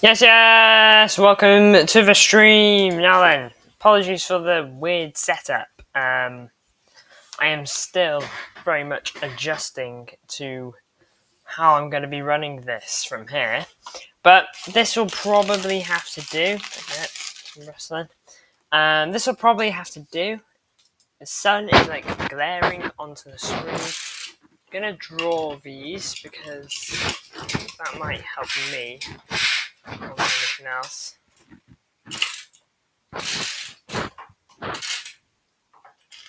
Yes, welcome to the stream. Now then, apologies for the weird setup. I am still very much adjusting to how I'm going to be running this from here, but this will probably have to do. Rustling. This will probably have to do. The sun is like glaring onto the screen. I'm gonna draw these because that might help me more than anything else.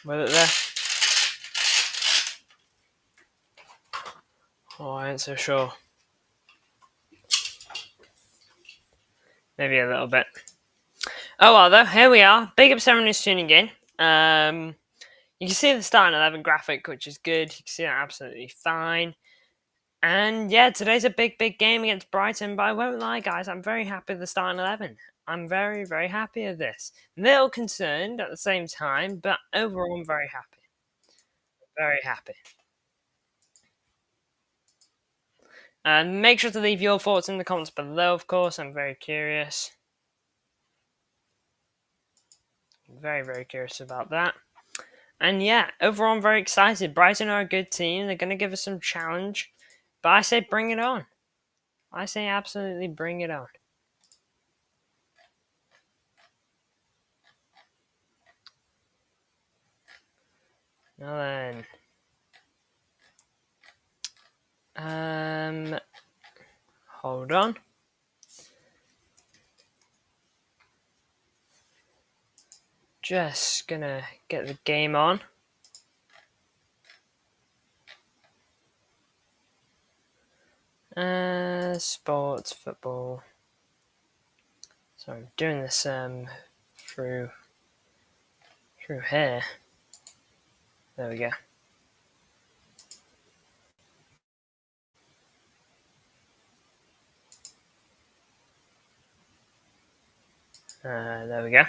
Was it there? Oh, I ain't so sure. Maybe a little bit. Oh well, though, here we are. Big up everyone who's tuning in. You can see the starting 11 graphic, which is good. You can see that absolutely fine. And yeah, today's a big game against Brighton, but I won't lie, guys, I'm very happy with the starting 11. I'm very, very happy with this. Little concerned at the same time, but overall I'm very happy. Very happy. And make sure to leave your thoughts in the comments below, of course. I'm very curious. Very, very curious about that. And yeah, overall I'm very excited. Brighton are a good team. They're going to give us some challenge. But I say bring it on. I say absolutely bring it on. Now then. Hold on. Just gonna get the game on. Sports, football. So I'm doing this through here. There we go. There we go.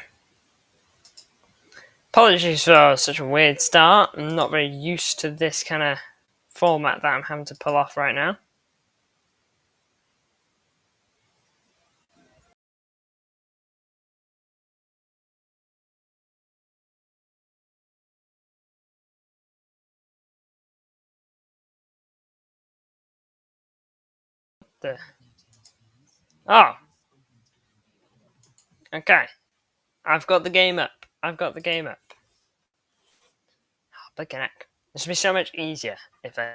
Apologies for such a weird start. I'm not very used to this kind of format that I'm having to pull off right now. Oh. Okay. I've got the game up. Oh, blinking heck. This would be so much easier if I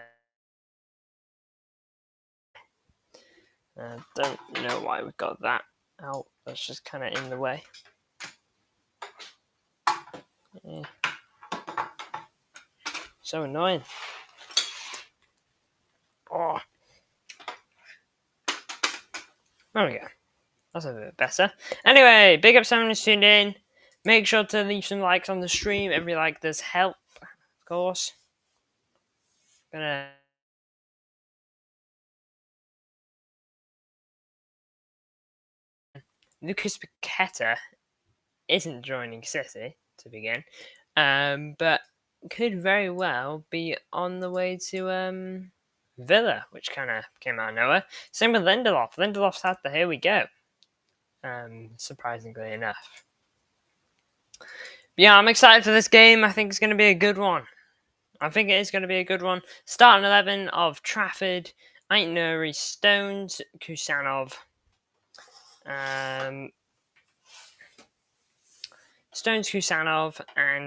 don't know why we got that out. That's just kind of in the way. Yeah. So annoying. Oh. There we go. That's a bit better. Anyway, big up someone who's tuned in. Make sure to leave some likes on the stream. Every like does help, of course. Lucas Paqueta isn't joining City to begin, but could very well be on the way to Villa, which kind of came out of nowhere. Same with Lindelof. Lindelof's had the here we go. Surprisingly enough. But yeah, I'm excited for this game. I think it's going to be a good one. Starting 11 of Trafford, Ait Nouri, Stones, Kusanov, and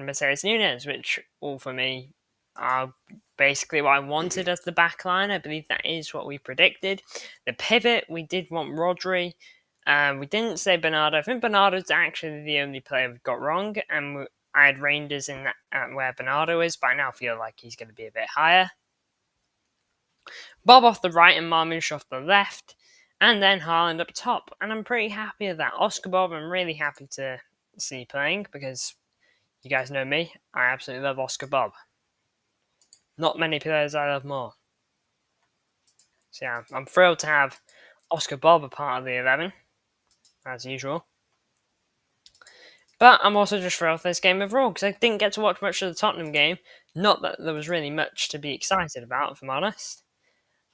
Mercedes Nunes, which all for me are basically what I wanted as the back line. I believe that is what we predicted. The pivot, we did want Rodri. We didn't say Bernardo. I think Bernardo's actually the only player we got wrong, and I had Reinders in that, where Bernardo is, but I now feel like he's going to be a bit higher. Bob off the right and Marmoush off the left, and then Haaland up top. And I'm pretty happy with that. Oscar Bob, I'm really happy to see playing because you guys know me. I absolutely love Oscar Bob. Not many players I love more. So yeah, I'm thrilled to have Oscar Bob a part of the 11, as usual. But I'm also just thrilled for this game overall because I didn't get to watch much of the Tottenham game. Not that there was really much to be excited about, if I'm honest.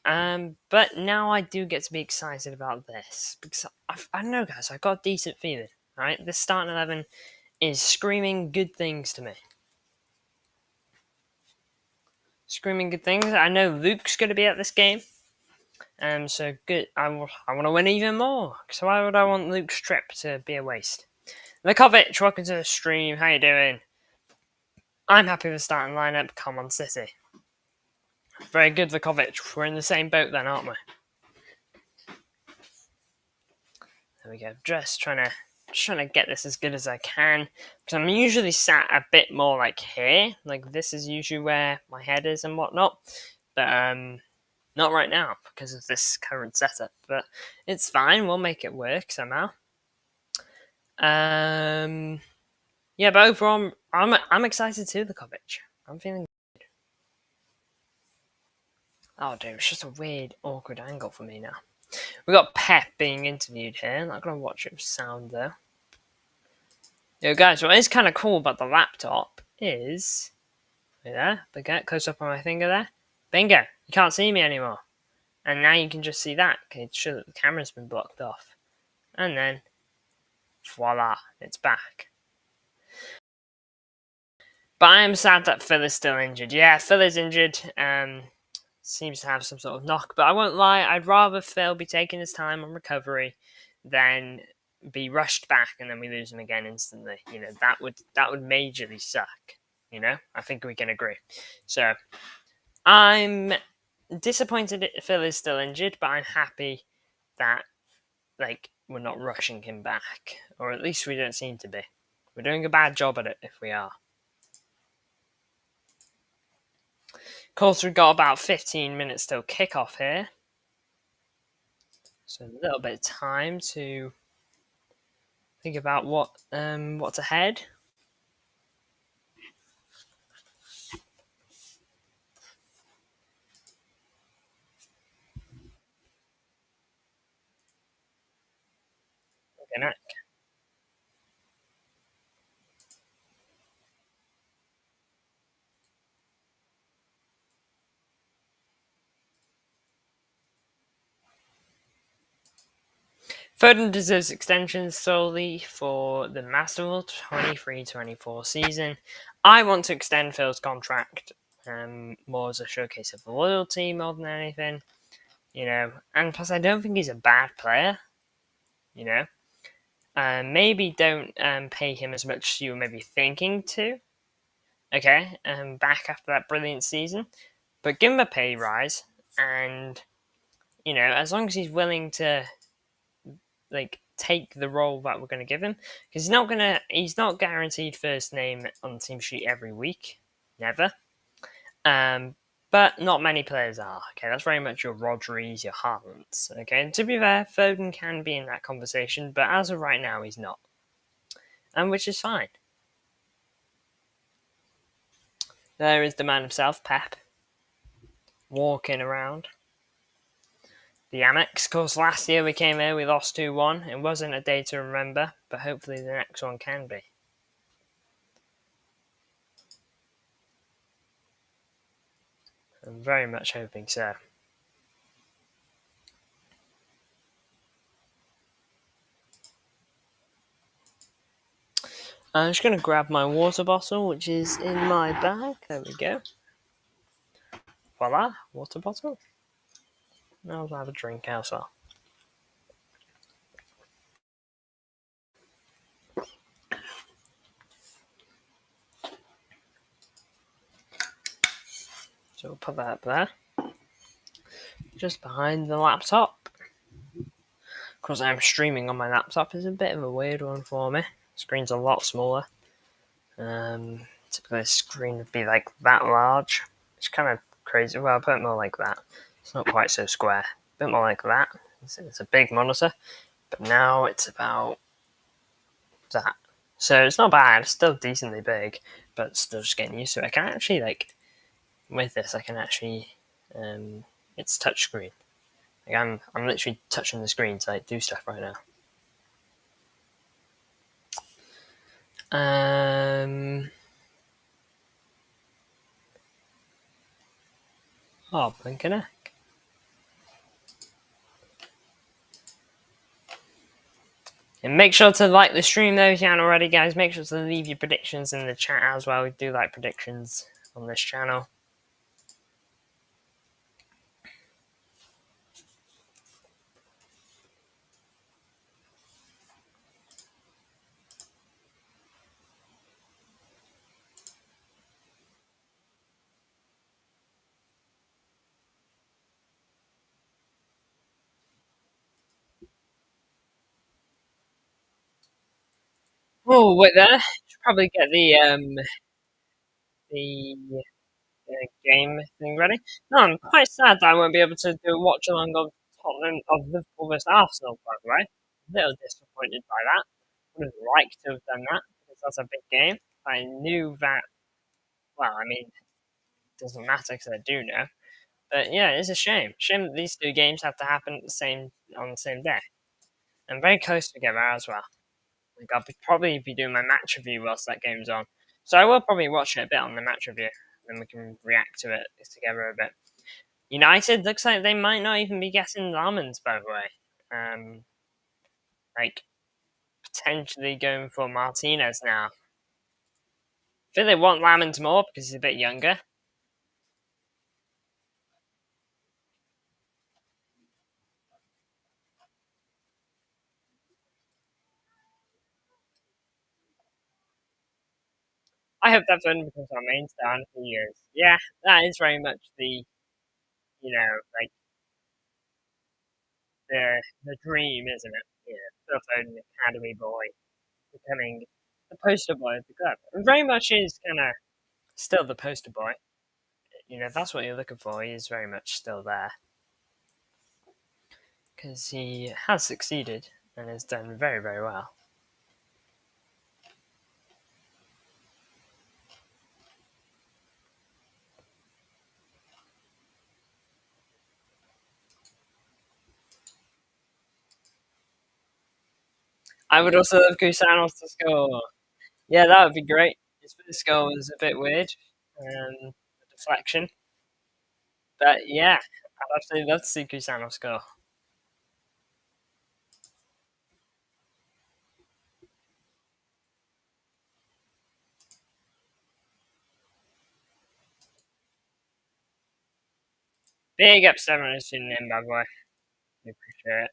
But now I do get to be excited about this because I don't know, guys. I've got a decent feeling. Right, this starting 11 is screaming good things to me. Screaming good things. I know Luke's going to be at this game. So good. I want to win even more. So why would I want Luke's trip to be a waste? Lukovic, welcome to the stream. How you doing? I'm happy with the starting lineup. Come on, City. Very good, Lukovic. We're in the same boat then, aren't we? There we go. Just trying to get this as good as I can because I'm usually sat a bit more like here. Like this is usually where my head is and whatnot. But not right now because of this current setup. But it's fine. We'll make it work somehow. Yeah, but overall, I'm excited too, Lukovic. I'm feeling. Oh, dude, it's just a weird, awkward angle for me now. We got Pep being interviewed here. I'm not gonna watch it with sound though. Yo, guys, what is kind of cool about the laptop is, there, get close up on my finger there. Bingo, you can't see me anymore, and now you can just see that. Okay, it's sure that the camera's been blocked off, and then voila, it's back. But I am sad that Phil is still injured. Yeah, Phil is injured. Seems to have some sort of knock, but I won't lie. I'd rather Phil be taking his time on recovery than be rushed back and then we lose him again instantly. You know, that would majorly suck. You know, I think we can agree. So I'm disappointed that Phil is still injured, but I'm happy that we're not rushing him back, or at least we don't seem to be. We're doing a bad job at it if we are. Of course, we've got about 15 minutes till kickoff here. So a little bit of time to think about what's ahead. Okay, Foden deserves extensions solely for the Masterworld 23-24 season. I want to extend Phil's contract more as a showcase of loyalty more than anything, you know. And plus, I don't think he's a bad player, you know. Maybe don't pay him as much as you were maybe thinking to. Okay, back after that brilliant season, but give him a pay rise, and you know, as long as he's willing to take the role that we're going to give him, because he's not guaranteed first name on the team sheet every week, never. But not many players are. Okay, that's very much your Rodris, your Haalands. Okay, and to be fair, Foden can be in that conversation, but as of right now, he's not, and which is fine. There is the man himself, Pep, walking around. The Amex. Of course, last year we came here, we lost 2-1. It wasn't a day to remember, but hopefully the next one can be. I'm very much hoping so. I'm just going to grab my water bottle, which is in my bag. There we go. Voila, water bottle. Now I'll have a drink as well. So we'll put that up there. Just behind the laptop. Of course, I'm streaming on my laptop. It's a bit of a weird one for me. The screen's a lot smaller. Typically, the screen would be like that large. It's kind of crazy. Well, I'll put it more like that. It's not quite so square. A bit more like that. It's a big monitor. But now it's about that. So it's not bad. It's still decently big, but still just getting used to it. I can actually, with this, I can actually, it's touchscreen. I'm literally touching the screen to do stuff right now. Oh, blinking heck. And make sure to like the stream though if you haven't already, guys. Make sure to leave your predictions in the chat as well. We do like predictions on this channel. Oh, wait there. Should probably get the game thing ready. No, I'm quite sad that I won't be able to do a watch along of Tottenham of Liverpool vs Arsenal. By the way, a little disappointed by that. Would have liked to have done that because that's a big game. I knew that. Well, I mean, it doesn't matter because I do know. But yeah, it's a shame. Shame that these two games have to happen at the same on the same day. And very close together as well. Like probably be doing my match review whilst that game's on. So I will probably watch it a bit on the match review, and we can react to it together a bit. United looks like they might not even be getting Lamans, by the way. Like potentially going for Martinez now. I feel they want Lamans more because he's a bit younger. I hope that one becomes our main star in a few years. Yeah, that is very much like the dream, isn't it? Yeah, Phil Foden, academy boy, becoming the poster boy of the club. And very much is kind of still the poster boy. That's what you're looking for. He is very much still there because he has succeeded and has done very, very well. I would also love Kusanos to score. Yeah, that would be great. His first goal was a bit weird, the deflection. But yeah, I'd absolutely love to see Kusanos score. Big up 7 tuning in, by the way. We appreciate it.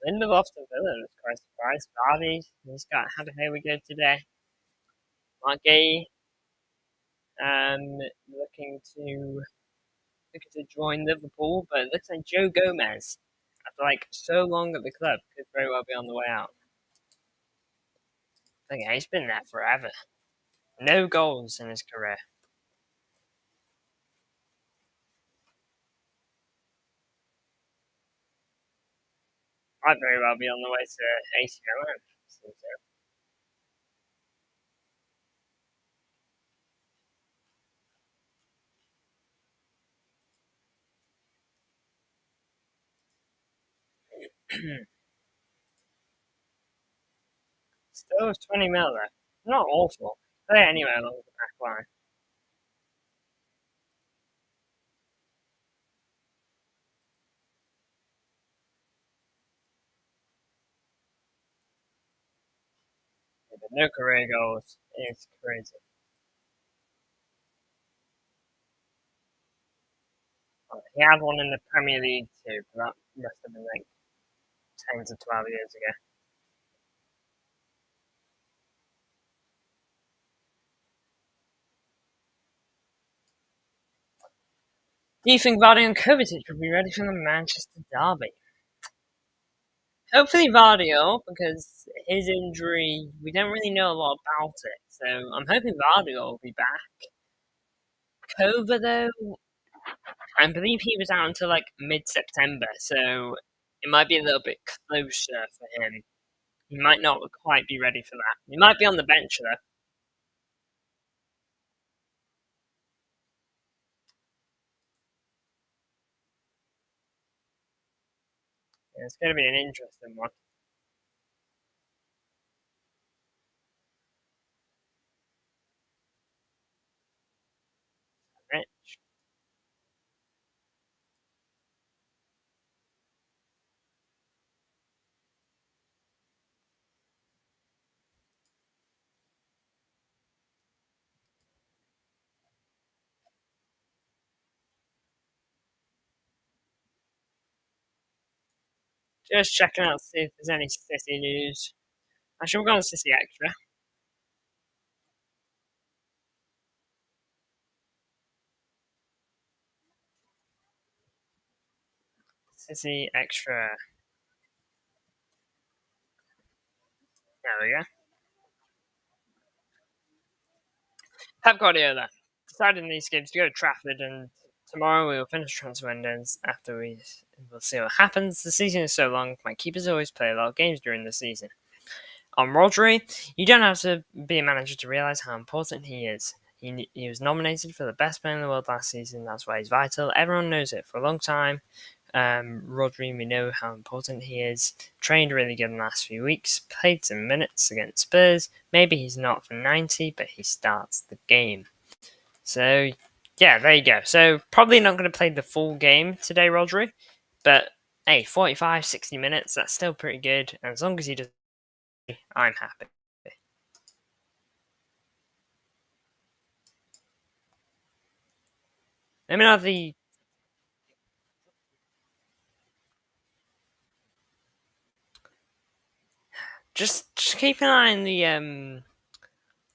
Lindelof to Villa was quite surprised. Vardy, he's got had a here we go today. Mark Gay, looking to join Liverpool, but it looks like Joe Gomez, after like so long at the club, could very well be on the way out. I think he's been there forever. No goals in his career. Might very well be on the way to AC Milan. Still 20 mil though. Not awful. Play anywhere along the back line. Yeah, but no career goals. It's crazy. He had one in the Premier League too, but that must have been like 10 to 12 years ago. Do you think Vardy and Kovacic will be ready for the Manchester derby? Hopefully Vardy, because his injury, we don't really know a lot about it. So I'm hoping Vardy will be back. Kova, though, I believe he was out until like mid-September, so it might be a little bit closer for him. He might not quite be ready for that. He might be on the bench though. Yeah, it's going to be an interesting one. Rich. Just checking out to see if there's any City news. Actually, we'll go on City Extra. City Extra. There we go. Pep Guardiola decided in these games to go to Trafford, and tomorrow we will finish transfer windows. After we'll see what happens. The season is so long. My keepers always play a lot of games during the season. On Rodri, you don't have to be a manager to realise how important he is. He was nominated for the best player in the world last season. That's why he's vital. Everyone knows it for a long time. Rodri, we know how important he is. Trained really good in the last few weeks. Played some minutes against Spurs. Maybe he's not for 90, but he starts the game. So, yeah, there you go. So, probably not going to play the full game today, Rodri. But, hey, 45, 60 minutes, that's still pretty good. And as long as he does, I'm happy. Let me know the just keep an eye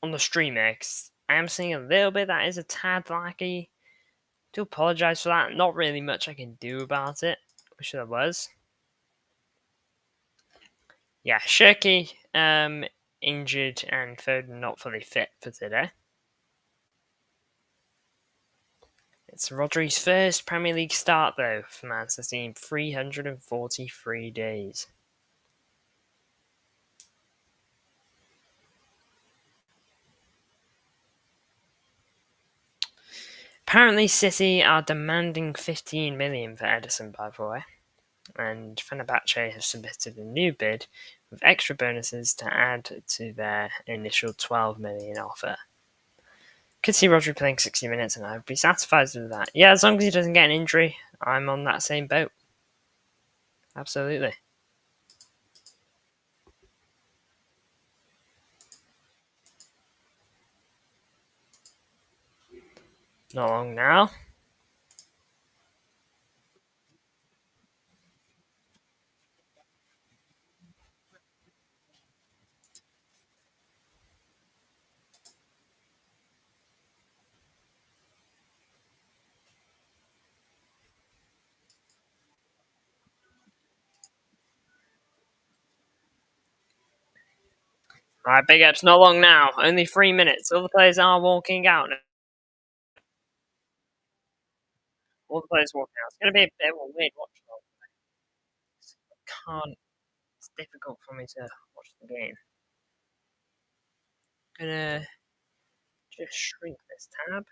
on the streamer, 'cause I am seeing a little bit that is a tad laggy. Do apologise for that. Not really much I can do about it. Wish there was. Yeah, Shirky injured and Foden not fully fit for today. It's Rodri's first Premier League start though for Manchester City in 343 days. Apparently, City are demanding 15 million for Edison, by the way, and Fenerbahce have submitted a new bid with extra bonuses to add to their initial 12 million offer. Could see Rodri playing 60 minutes, and I'd be satisfied with that. Yeah, as long as he doesn't get an injury, I'm on that same boat. Absolutely. Not long now. Alright, big ups, not long now. Only 3 minutes. All the players are walking out now. All the players walking out. It's going to be a bit of a weird watch. Can't. It's difficult for me to watch the game. I'm gonna just shrink this tab.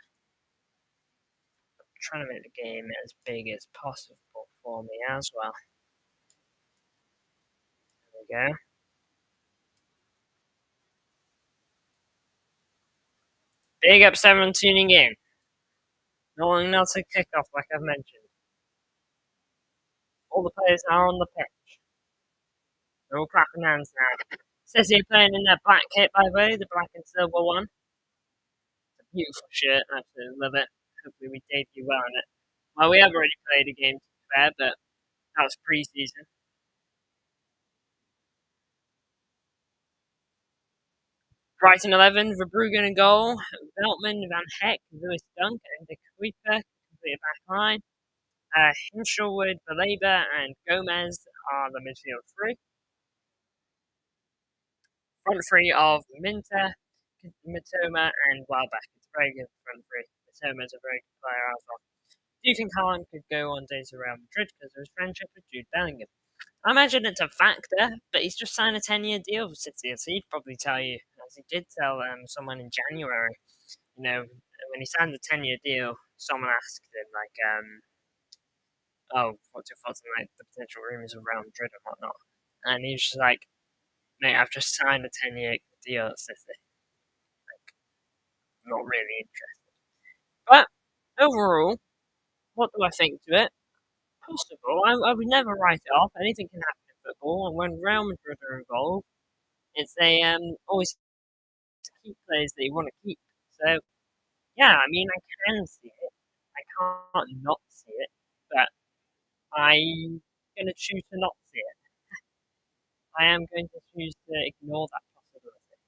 Trying to make the game as big as possible for me as well. There we go. Big ups everyone tuning in. No one else to kick off, like I've mentioned. All the players are on the pitch. They're all clapping hands now. Says here playing in their black kit, by the way, the black and silver one. It's a beautiful shirt. I absolutely love it. Hopefully we debut well in it. Well, we have already played a game, to be fair, but that was pre-season. Brighton 11, Verbruggen in goal, Veltman, Van Heck, Lewis Dunk, and De Kuyper complete back line. Hinshelwood, Baleba, and Gomez are the midfield three. Front three of Minter, Matoma, and Welbeck. It's a very good front three. Matoma's a very good player as well. Do you think Haaland could go on days to Real Madrid because of his friendship with Jude Bellingham? I imagine it's a factor, but he's just signed a 10-year deal with City, so he'd probably tell you, as he did tell someone in January, you know, when he signed the 10-year deal, someone asked him, like, oh, what's your thoughts on like, the potential rumours of Real Madrid and whatnot? And he was just like, mate, I've just signed a 10-year deal at City. Not really interested. But overall, what do I think to it? First of all, I would never write it off. Anything can happen in football, and when Real Madrid are involved, it's a always keep players that you want to keep. So yeah, I mean, I can see it. I can't not see it, but I'm gonna choose to not see it. I am going to choose to ignore that possibility.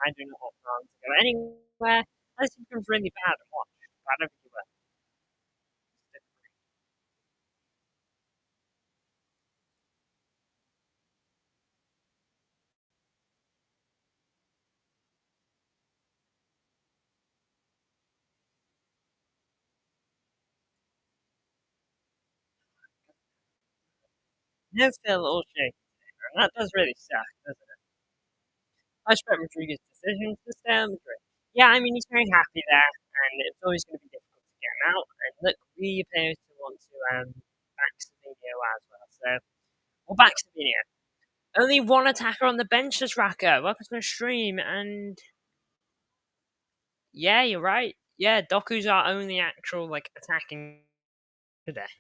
I do not want France to go anywhere. Unless it becomes really bad and watch. But I don't think it will. No Phil or Shakespeare, and that does really suck, doesn't it? I expect Rodriguez's decision to stay at Madrid. Yeah, I mean, he's very happy there, and it's always going to be difficult to get him out. And look, we appear to want to back Savinio as well. So, we'll back Savinio. Only one attacker on the bench this Raka. Welcome to the stream, and yeah, you're right. Yeah, Doku's our only actual like attacking today.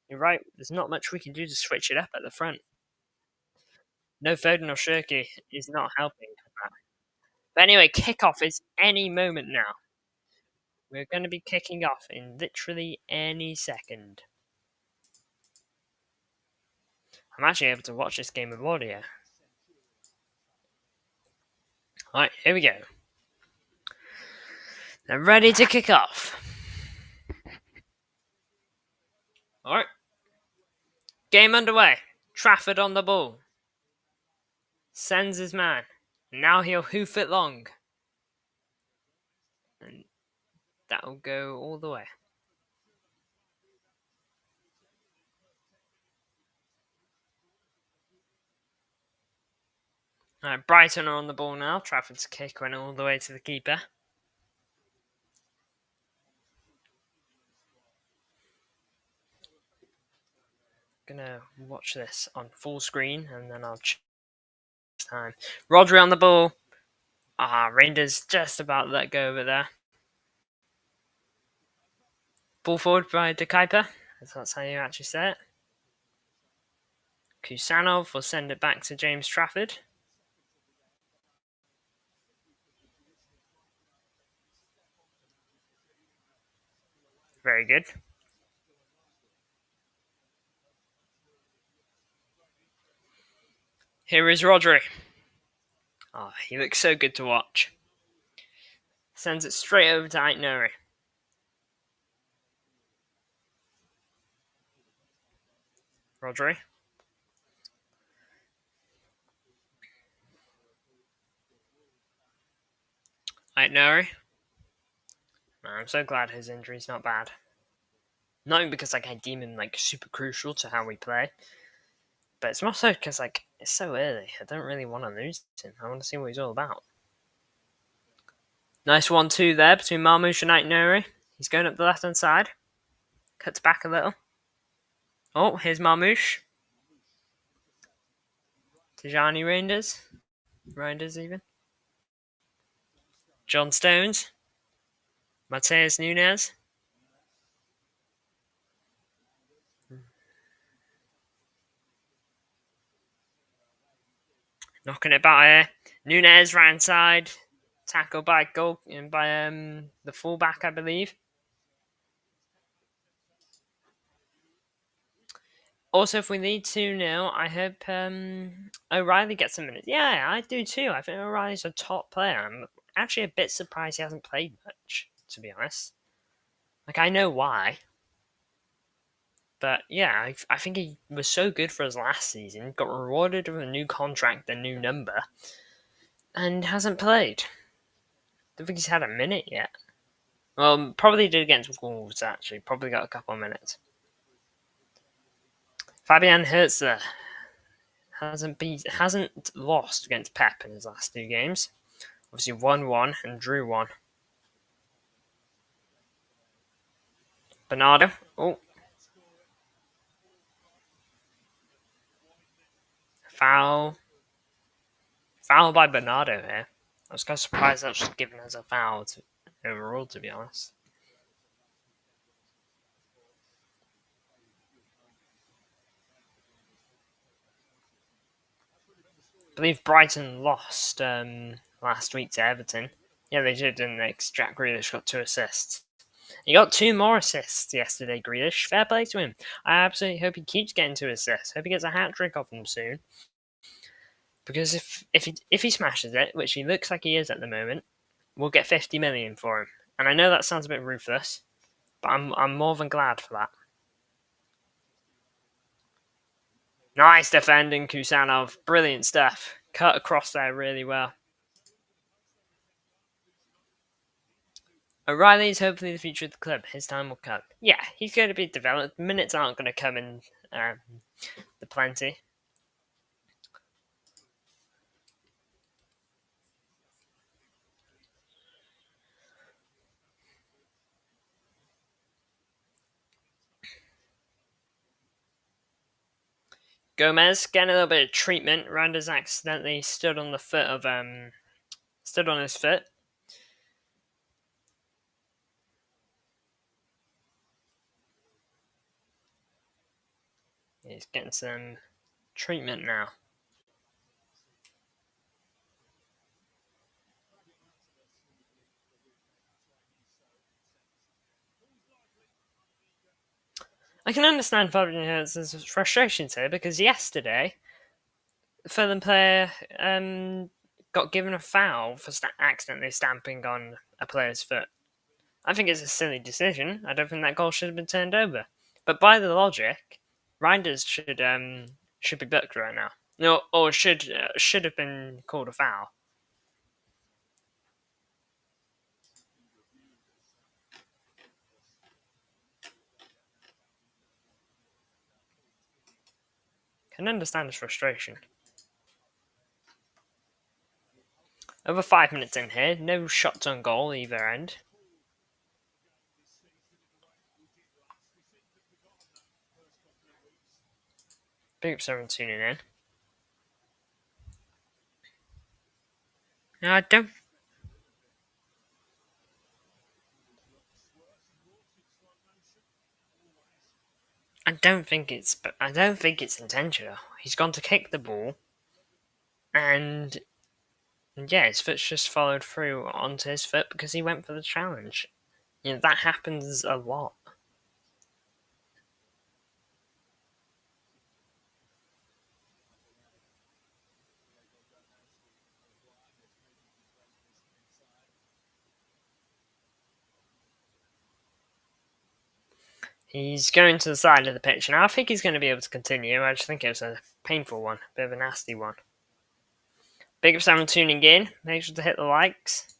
You're right. There's not much we can do to switch it up at the front. No Foden or Shirky is not helping. But anyway, kickoff is any moment now. We're going to be kicking off in literally any second. I'm actually able to watch this game with audio. Alright, here we go. They're ready to kick off. Alright. Game underway. Trafford on the ball. Sends his man. Now he'll hoof it long. And that'll go all the way. Alright, Brighton are on the ball now. Trafford's kick went all the way to the keeper. Gonna watch this on full screen and then I'll check time. Rodri on the ball. Rangers just about let go over there. Ball forward by De Kuiper, if that's how you actually say it. Kusanov will send it back to James Trafford. Very good. Here is Rodri. He looks so good to watch. Sends it straight over to Aitnuri. Rodri. Aitnuri. I'm so glad his injury's not bad. Not even because I deem him super crucial to how we play, but it's more so because it's so early. I don't really want to lose him. I want to see what he's all about. Nice 1-2 there between Marmoush and Aitnuri. He's going up the left hand side. Cuts back a little. Oh, here's Marmoush. Tijani Reinders even. John Stones. Mateus Nunes. Knocking it about here. Nunes right side. Tackled by the fullback, I believe. Also, if we lead 2-0, I hope O'Reilly gets a minute. Yeah, I do too. I think O'Reilly's a top player. I'm actually a bit surprised he hasn't played much, to be honest. I know why. But yeah, I think he was so good for us last season. Got rewarded with a new contract, a new number, and hasn't played. Don't think he's had a minute yet. Well, probably did against Wolves, actually. Probably got a couple of minutes. Fabian Hertzler hasn't lost against Pep in his last 2 games. Obviously won 1 and drew 1. Bernardo. Oh. Foul by Bernardo here. I was kind of surprised that was given as a foul overall, to be honest. I believe Brighton lost last week to Everton. Yeah, they did, didn't they? Jack Grealish got 2 assists. He got 2 more assists yesterday, Grealish. Fair play to him. I absolutely hope he keeps getting 2 assists. Hope he gets a hat-trick off them soon. Because if he smashes it, which he looks like he is at the moment, we'll get 50 million for him. And I know that sounds a bit ruthless, but I'm more than glad for that. Nice defending, Kusanov. Brilliant stuff. Cut across there really well. O'Reilly's hopefully the future of the club. His time will come. Yeah, he's going to be developed. Minutes aren't going to come in the plenty. Gomez getting a little bit of treatment. Rander's accidentally stood on his foot. He's getting some treatment now. I can understand Fabian Hertz's frustrations here because yesterday, the Fulham player got given a foul for accidentally stamping on a player's foot. I think it's a silly decision. I don't think that goal should have been turned over. But by the logic, Reinders should be booked right now. No, or should have been called a foul. Can understand his frustration. Over 5 minutes in here, no shots on goal either end. Big up everyone tuning in. No, I don't think it's intentional. He's gone to kick the ball, and yeah, his foot's just followed through onto his foot because he went for the challenge. You know, that happens a lot. He's going to the side of the pitch now. I think he's going to be able to continue. I just think it was a painful one, a bit of a nasty one. Big up someone tuning in. Make sure to hit the likes.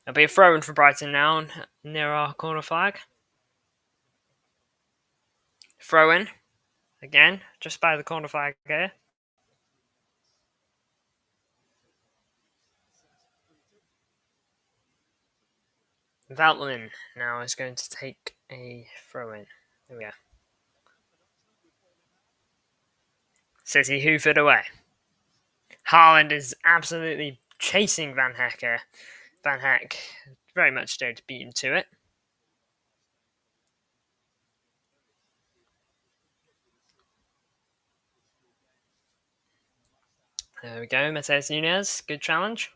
There'll be a throw in for Brighton now near our corner flag. Throw in again, just by the corner flag here. Valtlin now is going to take a throw in. There we go. City hoof it away. Haaland is absolutely chasing Van Hecke. Van Heck very much dared to beat him to it. There we go, Mateus Nunes. Good challenge.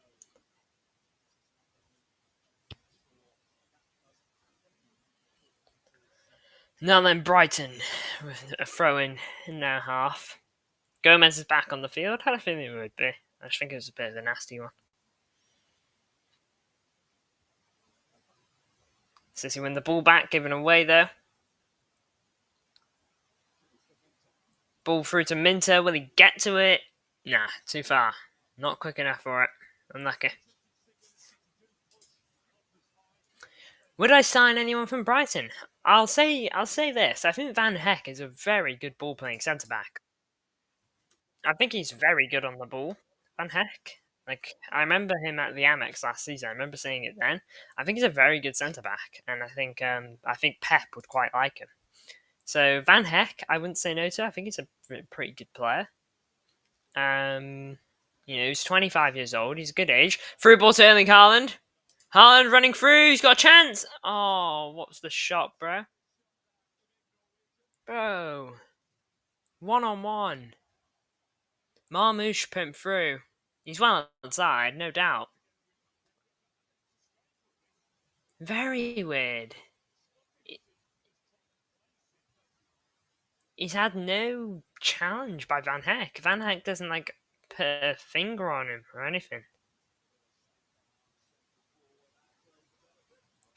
Now then, Brighton with a throw in their half. Gomez is back on the field. Had a feeling it would be. I just think it was a bit of a nasty one. City win the ball back, given away though. Ball through to Minter. Will he get to it? Nah, too far. Not quick enough for it. Unlucky. Would I sign anyone from Brighton? I'll say this. I think Van Heck is a very good ball playing centre back. I think he's very good on the ball. Van Heck. Like, I remember him at the Amex last season. I remember seeing it then. I think he's a very good centre back, and I think Pep would quite like him. So Van Heck, I wouldn't say no to. I think he's a pretty good player. He's 25 years old. He's a good age. Through ball to Erling Haaland. Haaland running through. He's got a chance. Oh, what's the shot, bro? Bro. 1-on-1. Marmouche put him through. He's well outside, no doubt. Very weird. he's had no challenge by Van Heck. Van Heck doesn't put a finger on him or anything.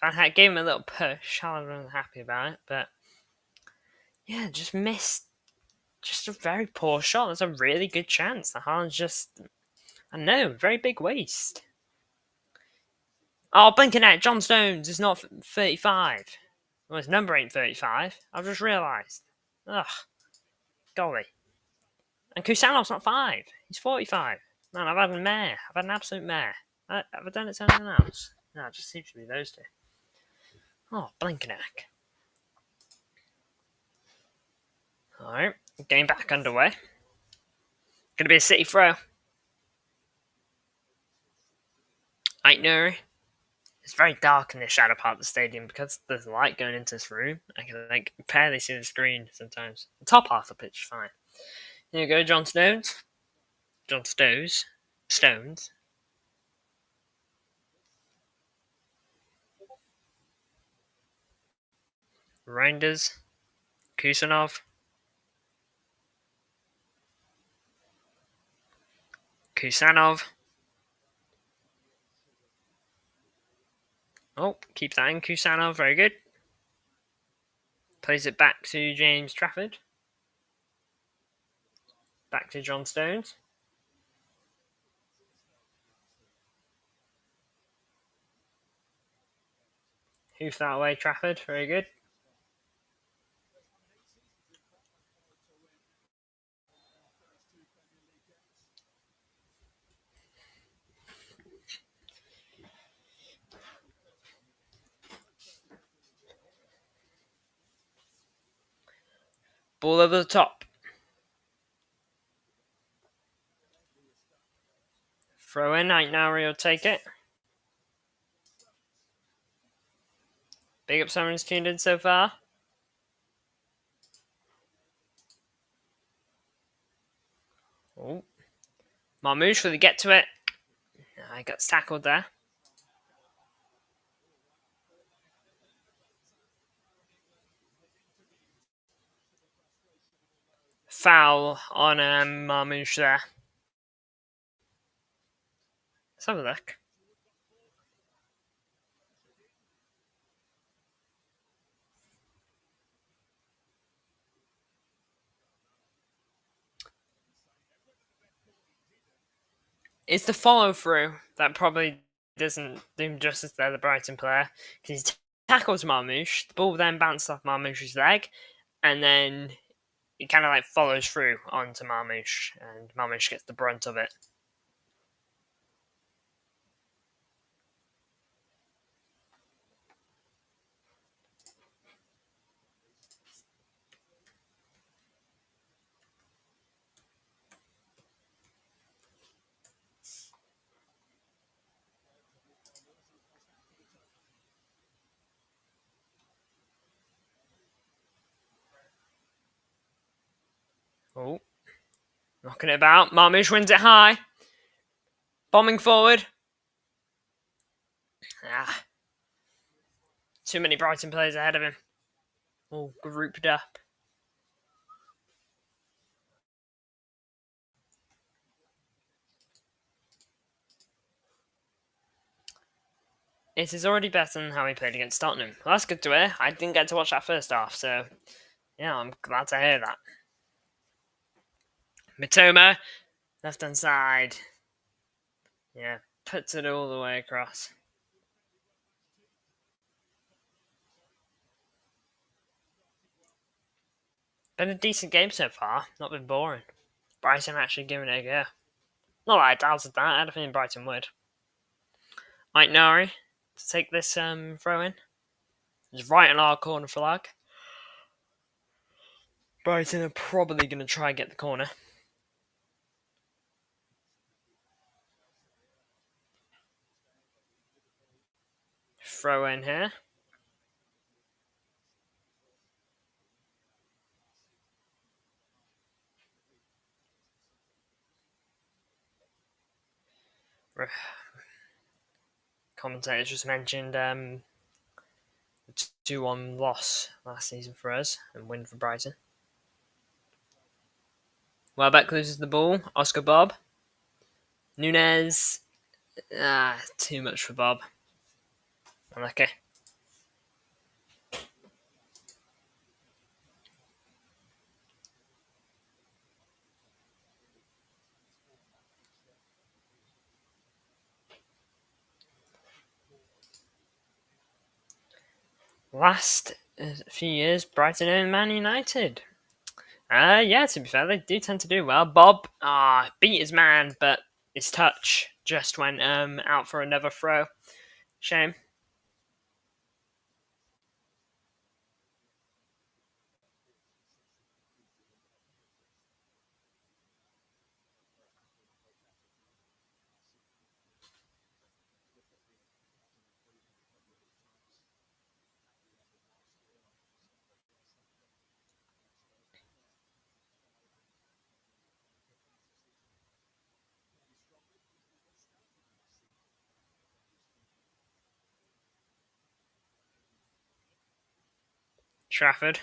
Van Heck gave him a little push. I wasn't happy about it, but yeah, just missed. Just a very poor shot. That's a really good chance. The Haaland's just, I know, very big waste. Oh, blinking out, John Stones is not 35. Well, his number ain't 35. I've just realised. Ugh, golly. And Kusanov's not 5. He's 45. Man, I've had a mare. I've had an absolute mare. Have I done it to anything else? No, it just seems to be those two. Oh, Blinkenack. Alright, game back underway. Gonna be a City throw. Aitner. It's very dark in the shadow part of the stadium because there's light going into this room. I can barely see the screen sometimes. The top half of the pitch is fine. Here you go, John Stones. John Stones. Stones. Reinders. Kusanov. Kusanov. Oh, keep that in. Kusanov, very good. Plays it back to James Trafford. Back to John Stones. Hoof that away, Trafford, very good. Ball over the top. Throw in, Aitnari will take it. Big up someone's tuned in so far. Oh. Marmouche will get to it. I got tackled there. Foul on Marmouche there. Let's have a look. It's the follow through that probably doesn't do him justice there, the Brighton player, because he tackles Marmouche. The ball then bounces off Marmouche's leg, and then he kind of follows through onto Marmouche, and Marmouche gets the brunt of it. Oh, knocking it about. Marmouche wins it high. Bombing forward. Too many Brighton players ahead of him. All grouped up. It is already better than how he played against Tottenham. Well, that's good to hear. I didn't get to watch that first half, so yeah, I'm glad to hear that. Mitoma, left hand side. Yeah, puts it all the way across. Been a decent game so far. Not been boring. Brighton actually giving it a go. Not that I doubted that. I had a feeling Brighton would. Aitnari to take this throw in. It's right on our corner flag. Brighton are probably going to try and get the corner. Throw in here. Commentators just mentioned the 2-1 loss last season for us and win for Brighton. Welbeck loses the ball. Oscar Bob. Nunez. Too much for Bob. Unlucky. Last few years, Brighton and Man United. Yeah, to be fair, they do tend to do well. Bob beat his man, but his touch just went out for another throw. Shame. Trafford.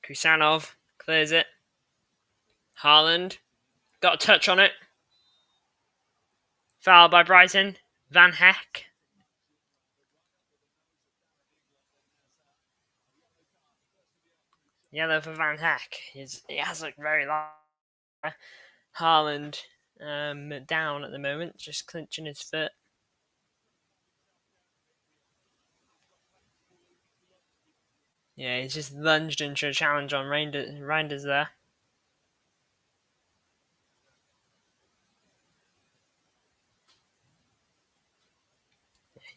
Kusanov clears it. Haaland got a touch on it. Foul by Brighton. Van Heck. Yellow for Van Heck. He has looked very long. Haaland down at the moment, just clinching his foot. Yeah, he's just lunged into a challenge on Reinders there.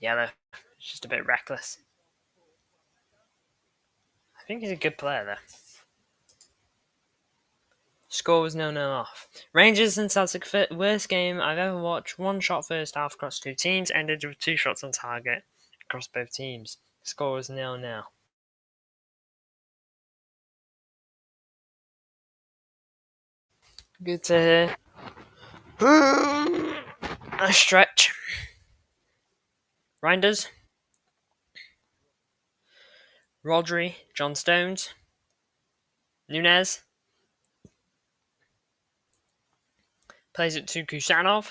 Yellow. It's just a bit reckless. I think he's a good player, though. Score was 0-0 off. Rangers and Celtic worst game I've ever watched. One shot first half across two teams, ended with two shots on target across both teams. Score was 0-0. Good to hear. A stretch. Reinders. Rodri. John Stones. Nunez. Plays it to Kusanov.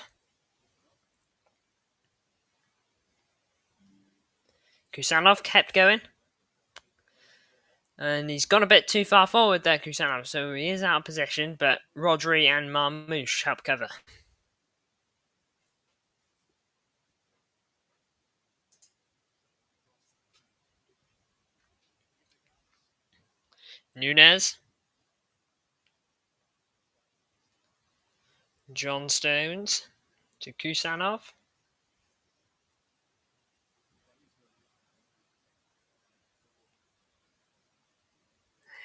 Kusanov kept going. And he's gone a bit too far forward there, Kusanov, so he is out of position, but Rodri and Marmouche help cover. Nunez. John Stones to Kusanov.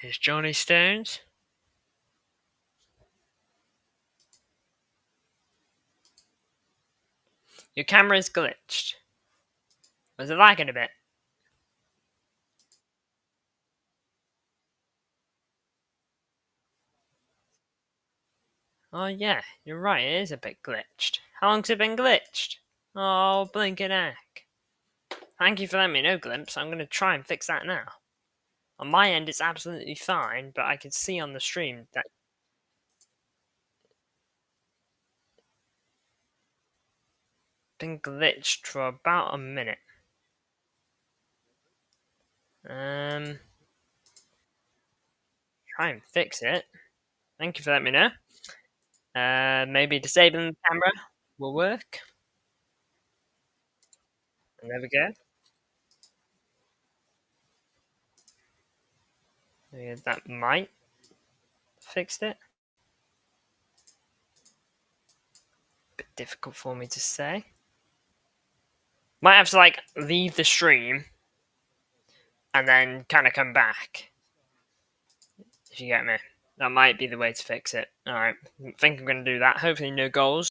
Here's Johnny Stones. Your camera's glitched. Was it lagging a bit? Oh yeah, you're right, it is a bit glitched. How long's it been glitched? Oh, blinking heck. Thank you for letting me know, Glimpse. I'm going to try and fix that now. On my end, it's absolutely fine, but I can see on the stream that it's been glitched for about a minute. Try and fix it. Thank you for letting me know. Maybe disabling the camera will work. And there we go. Yeah, that might fix it. Bit difficult for me to say. Might have to like leave the stream and then kind of come back. If you get me, that might be the way to fix it. All right, I think I'm going to do that. Hopefully, no goals.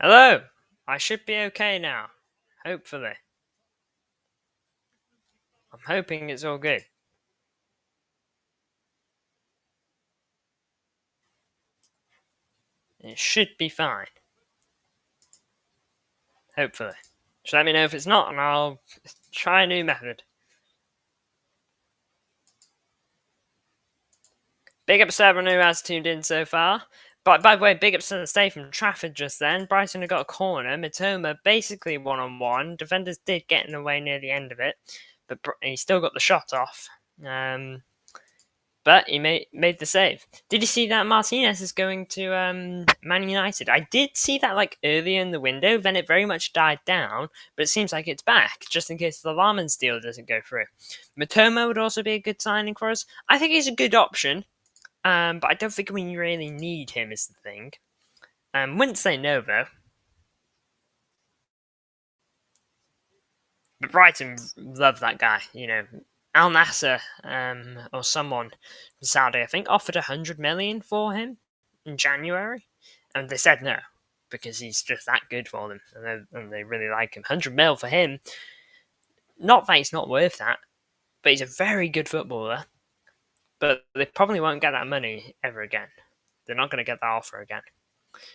Hello! I should be okay now. Hopefully. I'm hoping it's all good. It should be fine. Hopefully. Just let me know if it's not, and I'll try a new method. Big ups to everyone who has tuned in so far. But by the way, big ups to the stay from Trafford just then. Brighton have got a corner. Mitoma basically one-on-one. Defenders did get in the way near the end of it, but he still got the shot off. But he made the save. Did you see that Martinez is going to Man United? I did see that like earlier in the window, then it very much died down, but it seems like it's back, just in case the Larmans deal doesn't go through. Matoma would also be a good signing for us. I think he's a good option, but I don't think we really need him is the thing. Wouldn't say no though. But Brighton love that guy, you know. Al Nasser or someone from Saudi, I think, offered 100 million for him in January, and they said no because he's just that good for them, and they really like him. 100 mil for him, not that he's not worth that, but he's a very good footballer. But they probably won't get that money ever again. They're not going to get that offer again.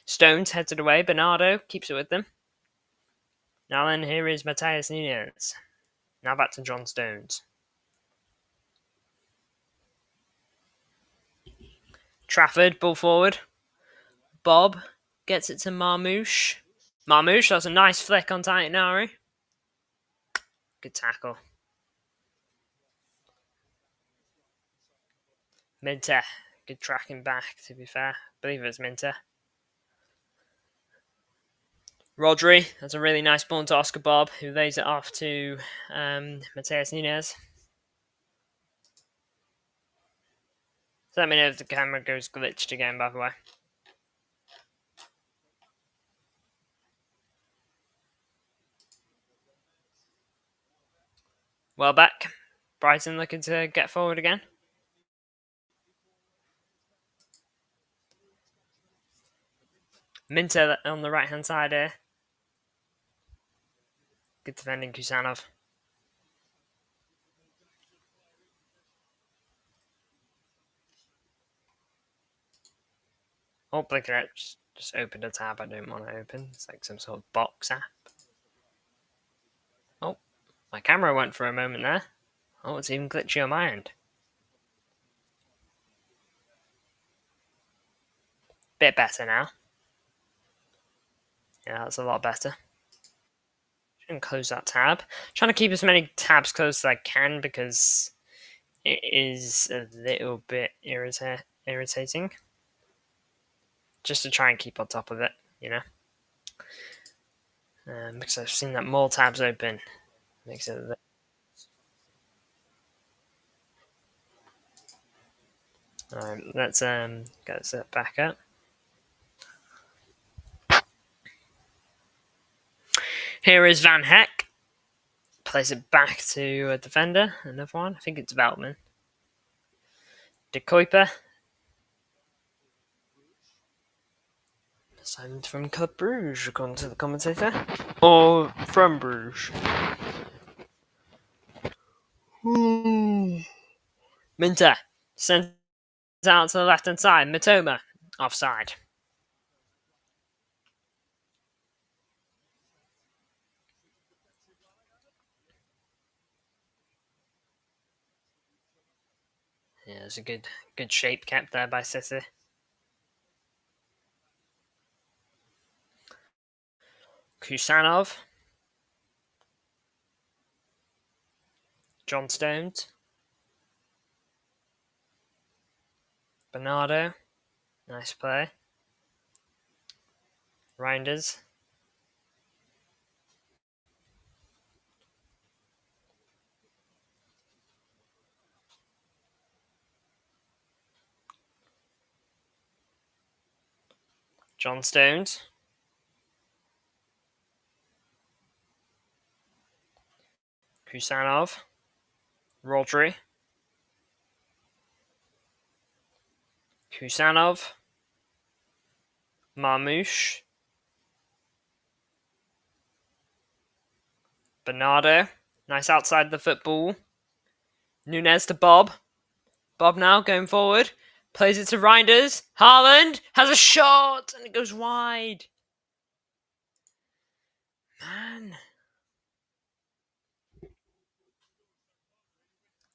Stones heads it away. Bernardo keeps it with them. Now then, here is Matheus Nunes. Now back to John Stones. Trafford, ball forward. Bob gets it to Marmouche. Marmouche, that's a nice flick on Tainari. Good tackle. Minter, good tracking back, to be fair. I believe it was Minter. Rodri, that's a really nice ball to Oscar Bob, who lays it off to Matheus Nunes. So let me know if the camera goes glitched again, by the way. Well back. Brighton looking to get forward again. Minter on the right hand side here. Good defending Kusanov. Oh, look at that. Just opened a tab I don't want to open. It's like some sort of box app. Oh, my camera went for a moment there. Oh, it's even glitchy on my end. Bit better now. Yeah, that's a lot better. And close that tab. Trying to keep as many tabs closed as I can because it is a little bit irritating. Just to try and keep on top of it, you know. Because I've seen that more tabs open makes it a bit. Alright, let's get this back up. Here is Van Heck. Plays it back to a defender. Another one. I think it's Veltman. De Kuiper. Signed from Club Bruges, according to the commentator. Or from Bruges. Minter. Sent out to the left hand side. Mitoma. Offside. Yeah, there's a good shape kept there by City. Kusanov. John Stones. Bernardo. Nice play. Reinders. John Stones. Kusanov. Rodri. Kusanov. Marmouche. Bernardo. Nice outside the football. Nunes to Bob. Bob now going forward. Plays it to Reinders. Haaland has a shot and it goes wide. Man.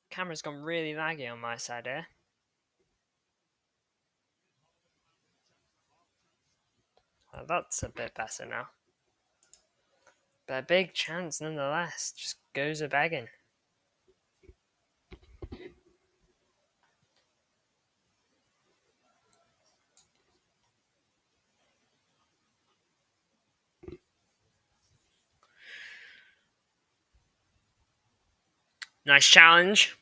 Camera's gone really laggy on my side here. Oh, that's a bit better now. But a big chance nonetheless. Just goes a begging. Nice challenge.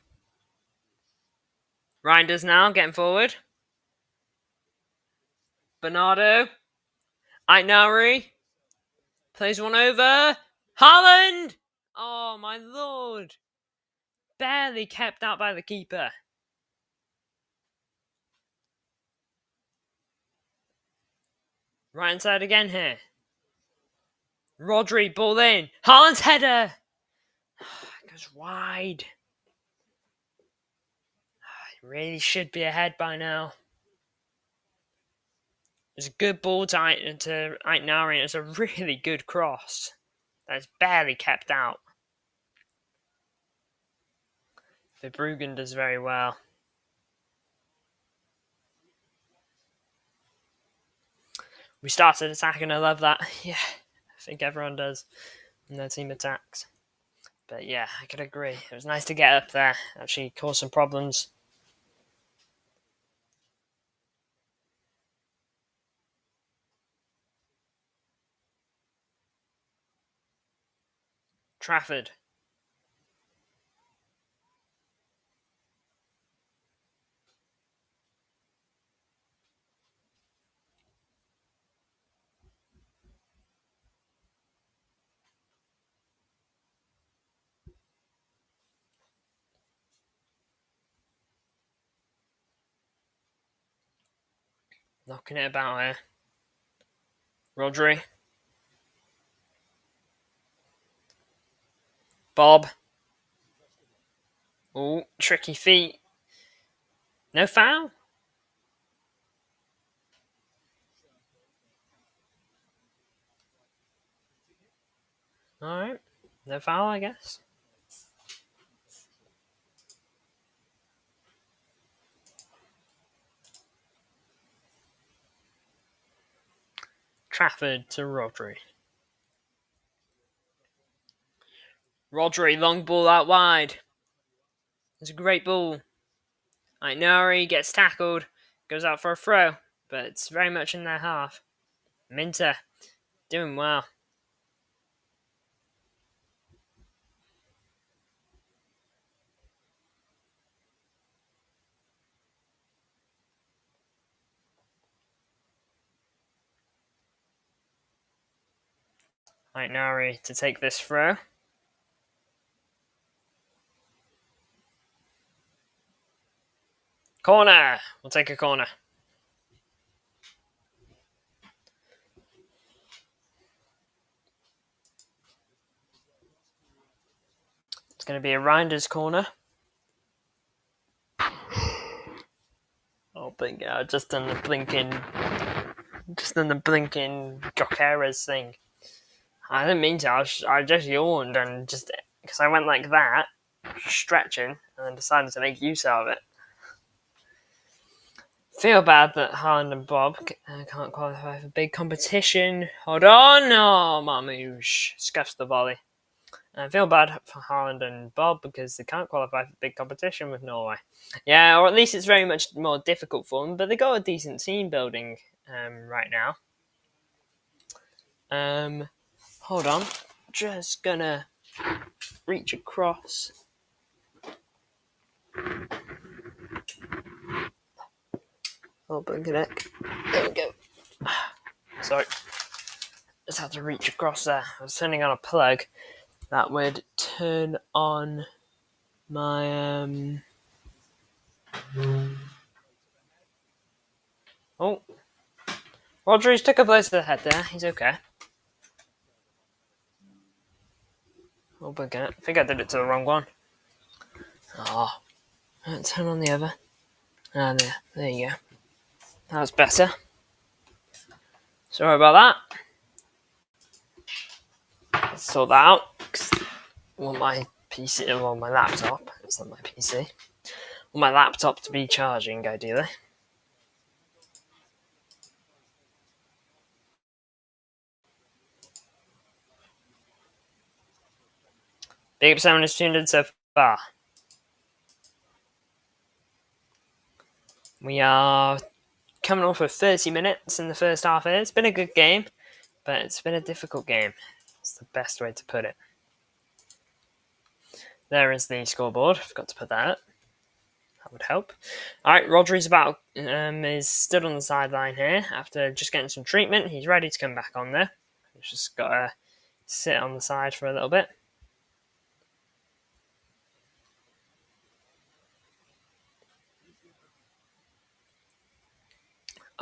Reinders now getting forward. Bernardo. Aitnari. Plays one over. Haaland! Oh, my lord. Barely kept out by the keeper. Right inside again here. Rodri, ball in. Haaland's header. It goes wide. It really should be ahead by now. It's a good ball to Aitnari. It's a really good cross. That's barely kept out. Verbruggen does very well. We started attacking, I love that. Yeah, I think everyone does when their team attacks. But yeah, I could agree. It was nice to get up there. Actually caused some problems. Trafford. Knocking it about here. Rodri. Bob. Oh, tricky feet. No foul? Alright. No foul, I guess. Trafford to Rodri. Rodri, long ball out wide. It's a great ball. Aitnari gets tackled. Goes out for a throw. But it's very much in their half. Minter. Doing well. Aitnari to take this throw. Corner. We'll take a corner. It's going to be a Reinders corner. Oh, but yeah, just done the blinking Jokeres thing. I didn't mean to. I just yawned and just because I went like that, stretching, and then decided to make use of it. Feel bad that Haaland and Bob can't qualify for big competition. Hold on, oh, Marmouche scuffs the volley. I feel bad for Haaland and Bob because they can't qualify for big competition with Norway. Yeah, or at least it's very much more difficult for them, but they got a decent team building right now. Hold on. Just gonna reach across. Oh, blinking. There we go. Sorry. Just had to reach across there. I was turning on a plug that would turn on my Oh. Rodri's took a blow to the head there. He's okay. Oh, Oh, bugger. I think I did it to the wrong one. Oh, turn on the other. Ah, there you go. That was better. Sorry about that. Let's sort that out. I want my PC, well, my laptop. It's not my PC. I want my laptop to be charging, ideally. Big up someone who's tuned in so far. We are coming off of 30 minutes in the first half here. It's been a good game, but it's been a difficult game. That's the best way to put it. There is the scoreboard. Forgot to put that up. That would help. All right, Rodri's is stood on the sideline here after just getting some treatment. He's ready to come back on there. He's just got to sit on the side for a little bit.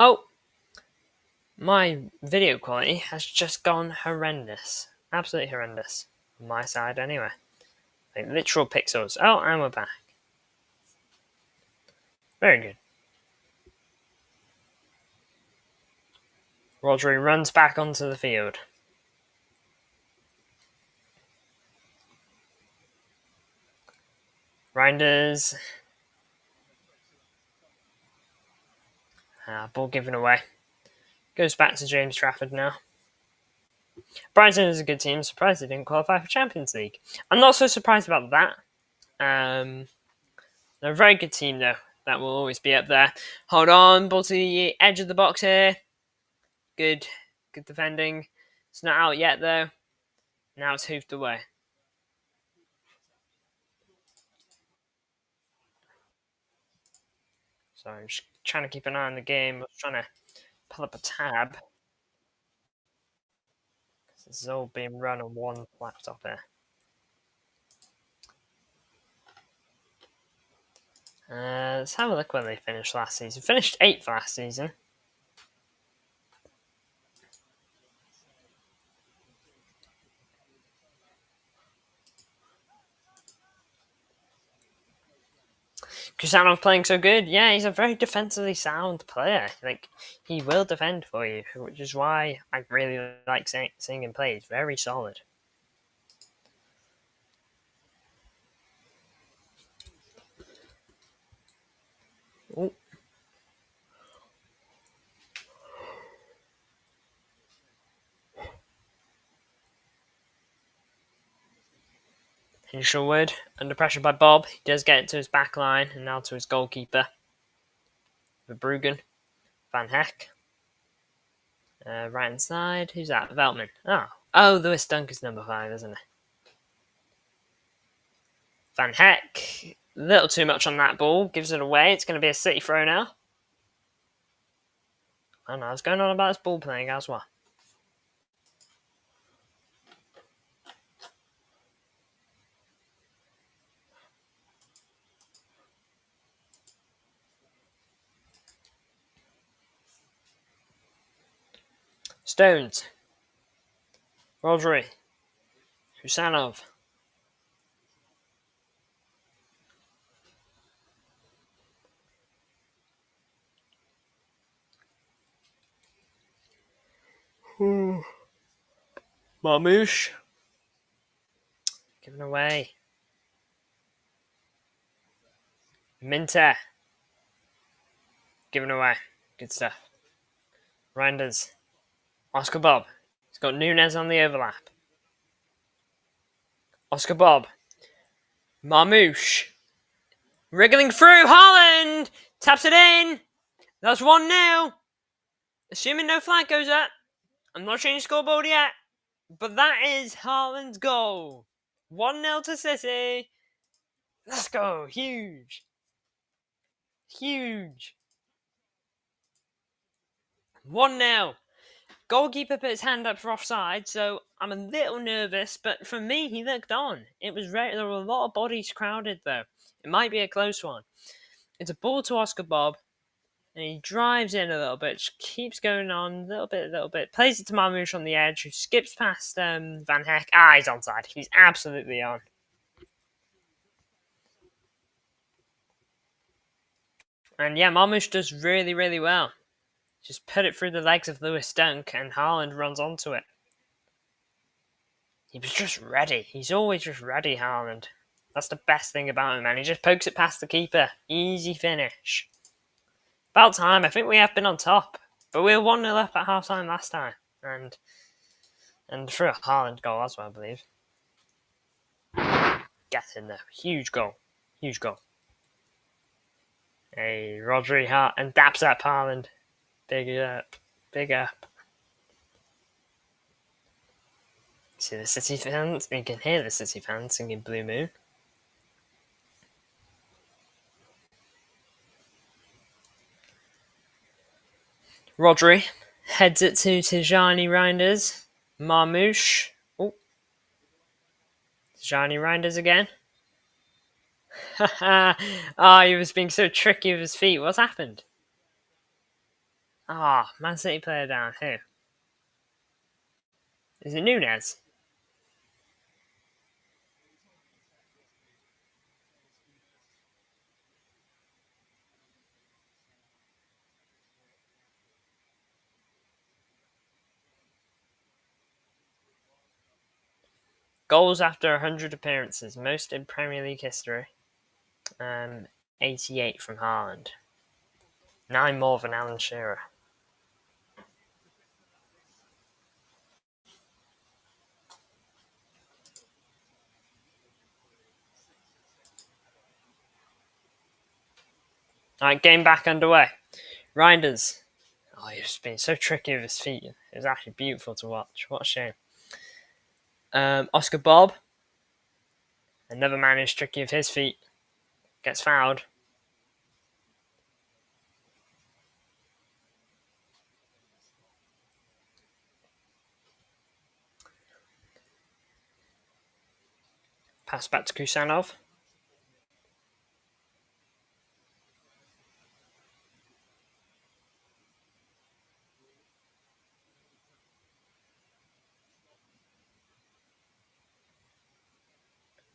Oh, my video quality has just gone horrendous. Absolutely horrendous. On my side, anyway. Like literal pixels. Oh, and we're back. Very good. Rodri runs back onto the field. Reinders. Ball given away. Goes back to James Trafford now. Brighton is a good team. Surprised they didn't qualify for Champions League. I'm not so surprised about that. They're a very good team, though. That will always be up there. Hold on. Ball to the edge of the box here. Good defending. It's not out yet, though. Now it's hoofed away. So I'm just trying to keep an eye on the game. I was trying to pull up a tab. This is all being run on one laptop here. Let's have a look where they finished last season. Finished 8th last season. Kusanov playing so good. Yeah, he's a very defensively sound player. Like, he will defend for you, which is why I really like seeing him play. He's very solid. Ooh. Hinshelwood, under pressure by Bob. He does get it to his back line and now to his goalkeeper. Verbruggen. Van Heck. Right hand side. Who's that? Veltman. Oh, Lewis Dunker's number 5, isn't it? Van Heck. A little too much on that ball. Gives it away. It's going to be a City throw now. I don't know what's going on about this ball playing as well. Stones. Rodri. Husanov. Marmouche. Given away. Minter. Given away. Good stuff. Reinders. Oscar Bob. He's got Nunes on the overlap. Oscar Bob. Marmouche. Wriggling through. Haaland! Taps it in. That's 1-0. Assuming no flag goes up. I'm not changing scoreboard yet. But that is Haaland's goal. 1-0 to City. Let's go. Huge. Huge. 1-0. Goalkeeper put his hand up for offside, so I'm a little nervous, but for me, he looked on. It was there were a lot of bodies crowded, though. It might be a close one. It's a ball to Oscar Bob. And he drives in a little bit, just keeps going on, a little bit. Plays it to Marmouche on the edge, who skips past Van Heck. He's onside. He's absolutely on. And yeah, Marmouche does really, really well. Just put it through the legs of Lewis Dunk, and Haaland runs onto it. He was just ready. He's always just ready, Haaland. That's the best thing about him, man. He just pokes it past the keeper. Easy finish. About time. I think we have been on top. But we were 1-0 up at half time last time. And through a Haaland goal as well, I believe. Get in there. Huge goal. Huge goal. Hey, Rodri Hart and daps up Haaland. Big up. Big up. See the City fans? You can hear the City fans singing Blue Moon. Rodri heads it to Tijani Reinders. Marmouche. Oh. Tijani Reinders again. He was being so tricky with his feet. What's happened? Man City player down. Who? Is it Nunez? Goals after 100 appearances, most in Premier League history. 88 from Haaland. 9 more than Alan Shearer. Alright, game back underway. Reinders. He's been so tricky with his feet. It was actually beautiful to watch. What a shame. Oscar Bob. Another man who's tricky with his feet. Gets fouled. Pass back to Kusanov.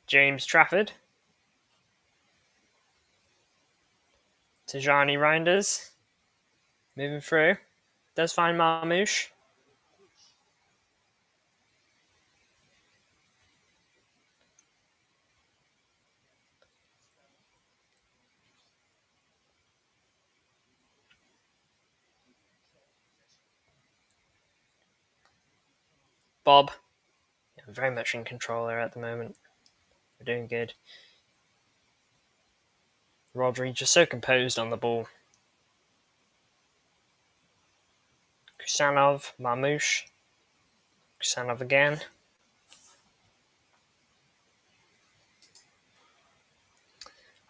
James Trafford. Tijani Reinders. Moving through. Does find Marmouche. Bob. Very much in control there at the moment. We're doing good. Rodri just so composed on the ball. Kusanov, Marmouche. Kusanov again.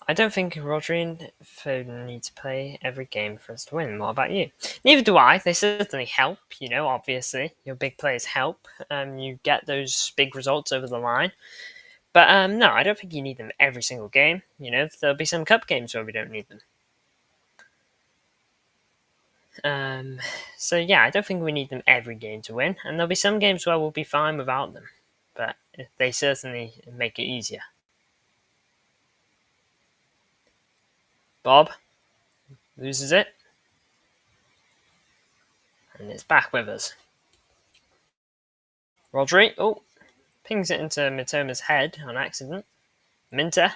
I don't think Rodri and Foden need to play every game for us to win. What about you? Neither do I. They certainly help, obviously. Your big players help. You get those big results over the line. But no, I don't think you need them every single game. There'll be some cup games where we don't need them. So yeah, I don't think we need them every game to win. And there'll be some games where we'll be fine without them. But they certainly make it easier. Bob loses it. And it's back with us. Rodri, pings it into Mitoma's head on accident. Minter,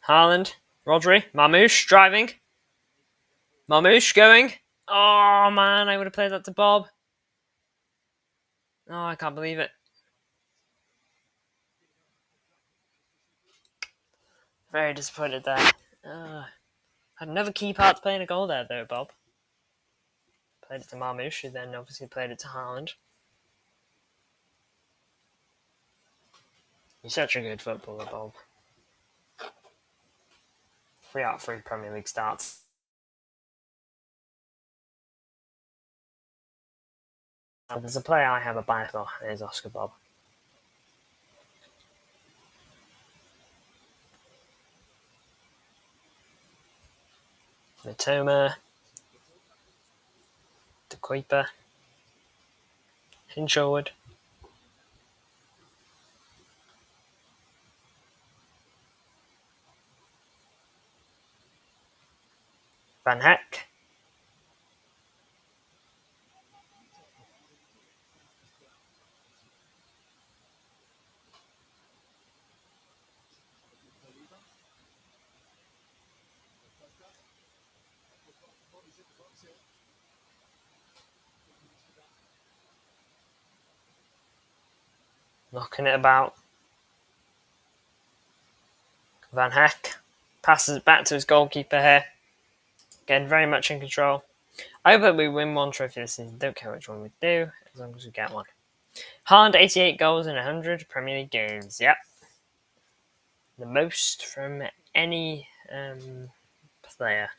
Haaland, Rodri, Marmouche driving. Marmouche going. Oh man, I would have played that to Bob. I can't believe it. Very disappointed there. Had another key part to playing a goal there though, Bob. Played it to Marmouche, who then obviously played it to Haaland. He's such a good footballer, Bob. 3 out of 3 Premier League starts. There's a player I have a bias for, and it's Oscar Bob. Mitoma, Kuiper. Hinshelwood. Van Heck. Knocking it about. Van Heck passes it back to his goalkeeper here. Again, very much in control. I hope that we win one trophy this season. Don't care which one we do, as long as we get one. Haaland, 88 goals in 100 Premier League games. Yep. The most from any player.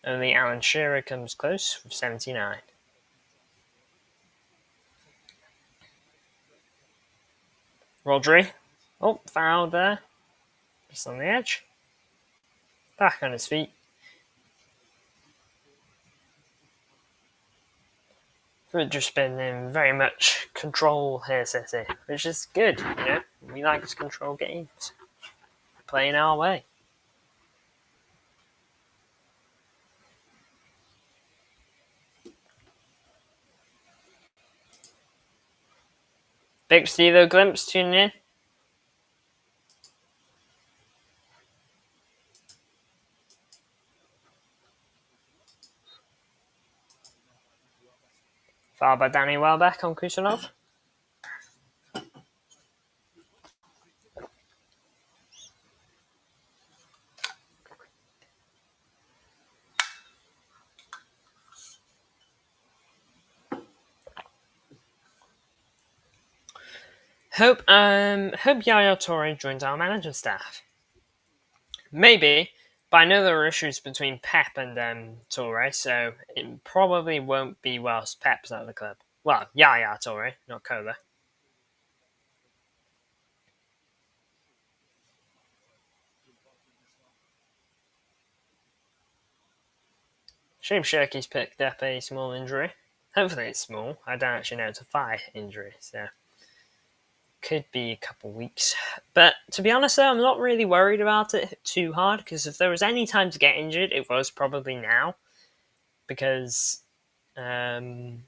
Only Alan Shearer comes close with 79. Rodri. Oh, foul there. Just on the edge. Back on his feet. We've just been in very much control here, City, which is good, you know. We like to control games. Playing our way. Big Stevo glimpse tuning in. Fouled by Danny Welbeck on Kusanov. Hope Yaya Toure joins our management staff. Maybe, but I know there are issues between Pep and Toure, so it probably won't be whilst Pep's out of the club. Well, Yaya Toure, not Cola. Shame Shirky's picked up a small injury. Hopefully it's small. I don't actually know it's a thigh injury, so could be a couple weeks. But to be honest though, I'm not really worried about it too hard, because if there was any time to get injured, it was probably now. Because, well,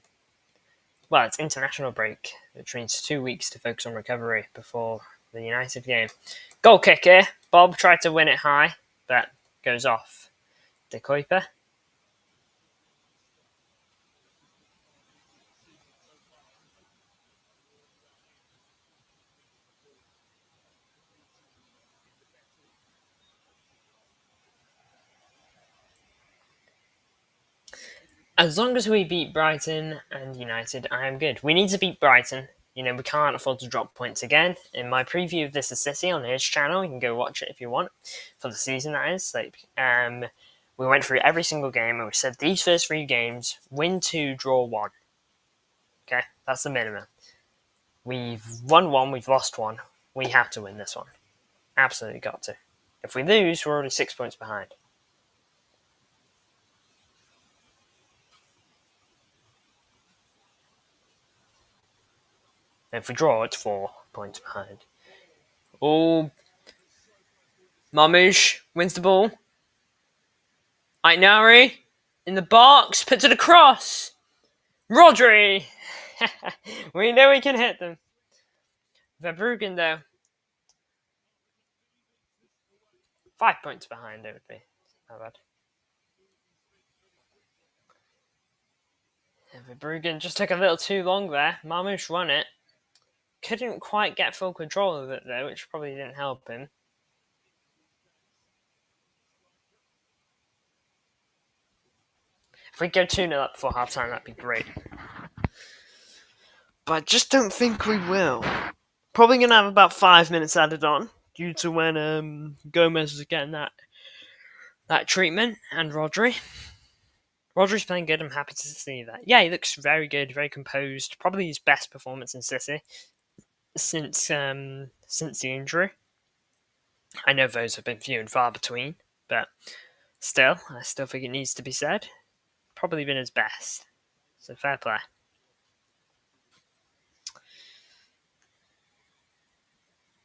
it's international break, which means 2 weeks to focus on recovery before the United game. Goal kick here. Bob tried to win it high, but goes off. De Kuiper. As long as we beat Brighton and United, I am good. We need to beat Brighton. You know, we can't afford to drop points again. In my preview of This Is City on his channel, you can go watch it if you want, for the season that is. We went through every single game and we said these first 3 games, win 2, draw 1. Okay, that's the minimum. We've won 1, we've lost 1. We have to win this one. Absolutely got to. If we lose, we're already 6 points behind. And if we draw, it's 4 points behind. Oh, Marmouche wins the ball. Ainari in the box, puts it across. Rodri! We know we can hit them. Verbruggen, though. 5 points behind, it would be. Not bad. Verbruggen just took a little too long there. Marmouche won it. Couldn't quite get full control of it, though, which probably didn't help him. If we go 2-0 up before half-time, that'd be great. But I just don't think we will. Probably going to have about 5 minutes added on, due to when Gomez is getting that treatment, and Rodri. Rodri's playing good, I'm happy to see that. Yeah, he looks very good, very composed. Probably his best performance in City since the injury. I know those have been few and far between, but still, I still think it needs to be said. Probably been his best. So fair play.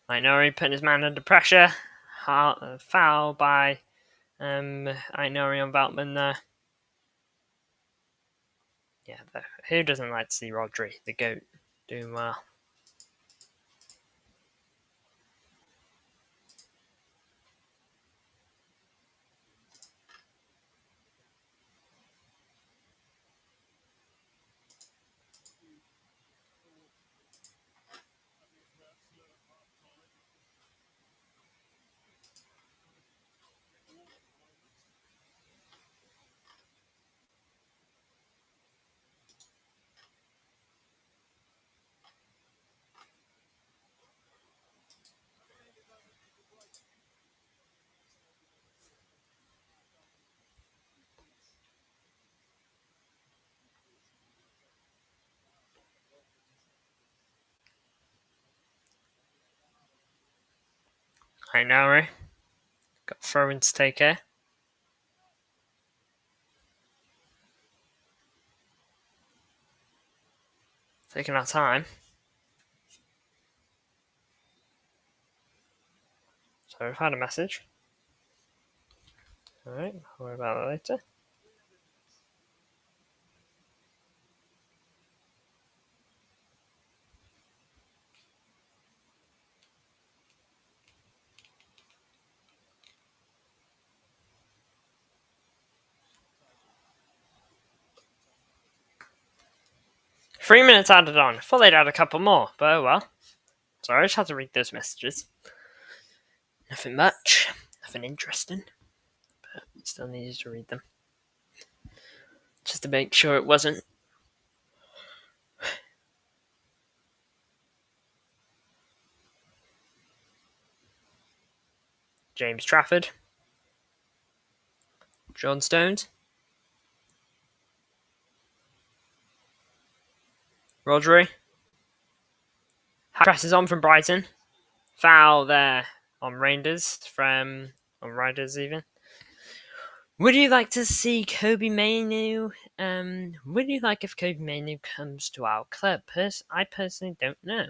Ainori putting his man under pressure. Foul by Ainori on Veltman there. Yeah, who doesn't like to see Rodri, the GOAT, doing well? Ainori got throw-in to take here. Taking our time. So we've had a message. Alright, I'll worry about that later. Three minutes added on. Thought they'd add a couple more, but oh well. Sorry, I just had to read those messages. Nothing much, nothing interesting, but still needed to read them. Just to make sure it wasn't James Trafford, John Stones, Rodri. Presses on from Brighton. Foul there on Rangers on Riders even. Would you like to see Kobe Mainu? Would you like if Kobe Mainu comes to our club? I personally don't know.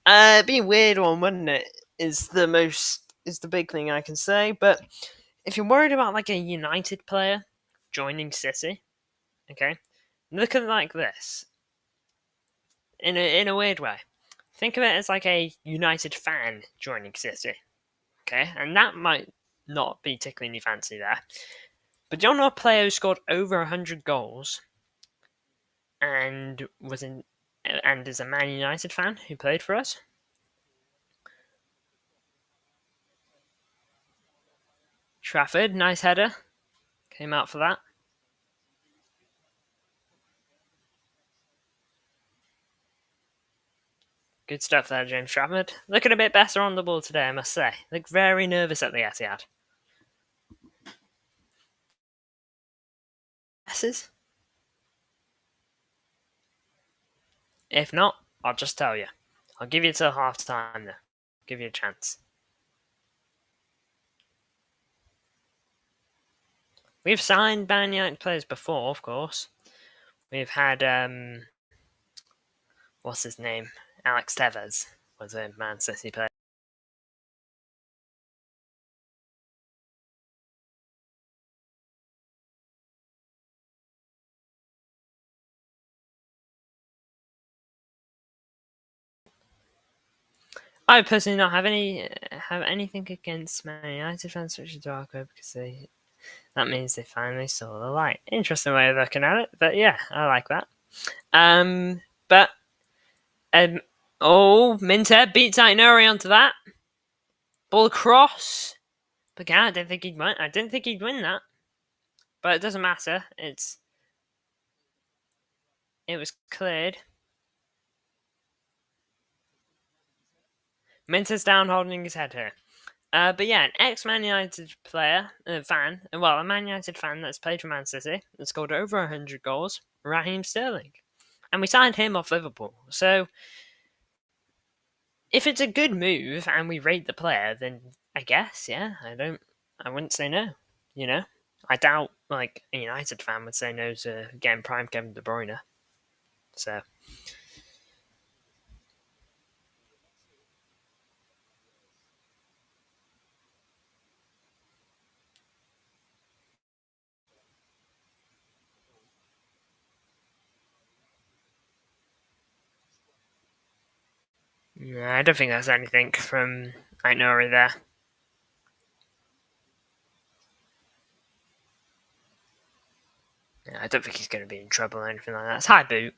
It'd be a weird one, wouldn't it? Is the big thing I can say. But if you're worried about like a United player joining City, okay, look at it like this. In a weird way, think of it as like a United fan joining City, okay, and that might not be tickling your fancy there. But do you know a player who scored over 100 goals and is a Man United fan who played for us? Trafford, nice header. Came out for that. Good stuff there, James Trafford. Looking a bit better on the ball today, I must say. Looked very nervous at the Etihad. Guesses? If not, I'll just tell you. I'll give you till half time though. Give you a chance. We've signed Man United players before, of course. We've had what's his name? Alex Tevez was a Man City player. I personally not have anything against Man United fans switching to our club because that means they finally saw the light. Interesting way of looking at it, but yeah, I like that. Minter beats Ainori onto that ball across. But yeah, I didn't think he'd win that, but it doesn't matter. It was cleared. Minter's down holding his head here. But yeah, an ex-Man United player, a Man United fan that's played for Man City and scored over 100 goals, Raheem Sterling. And we signed him off Liverpool. So, if it's a good move and we rate the player, then I guess, yeah, I wouldn't say no, you know? I doubt, like, a United fan would say no to getting prime Kevin De Bruyne. So yeah, I don't think there's anything from Nori there. Yeah, I don't think he's going to be in trouble or anything like that. It's high boot.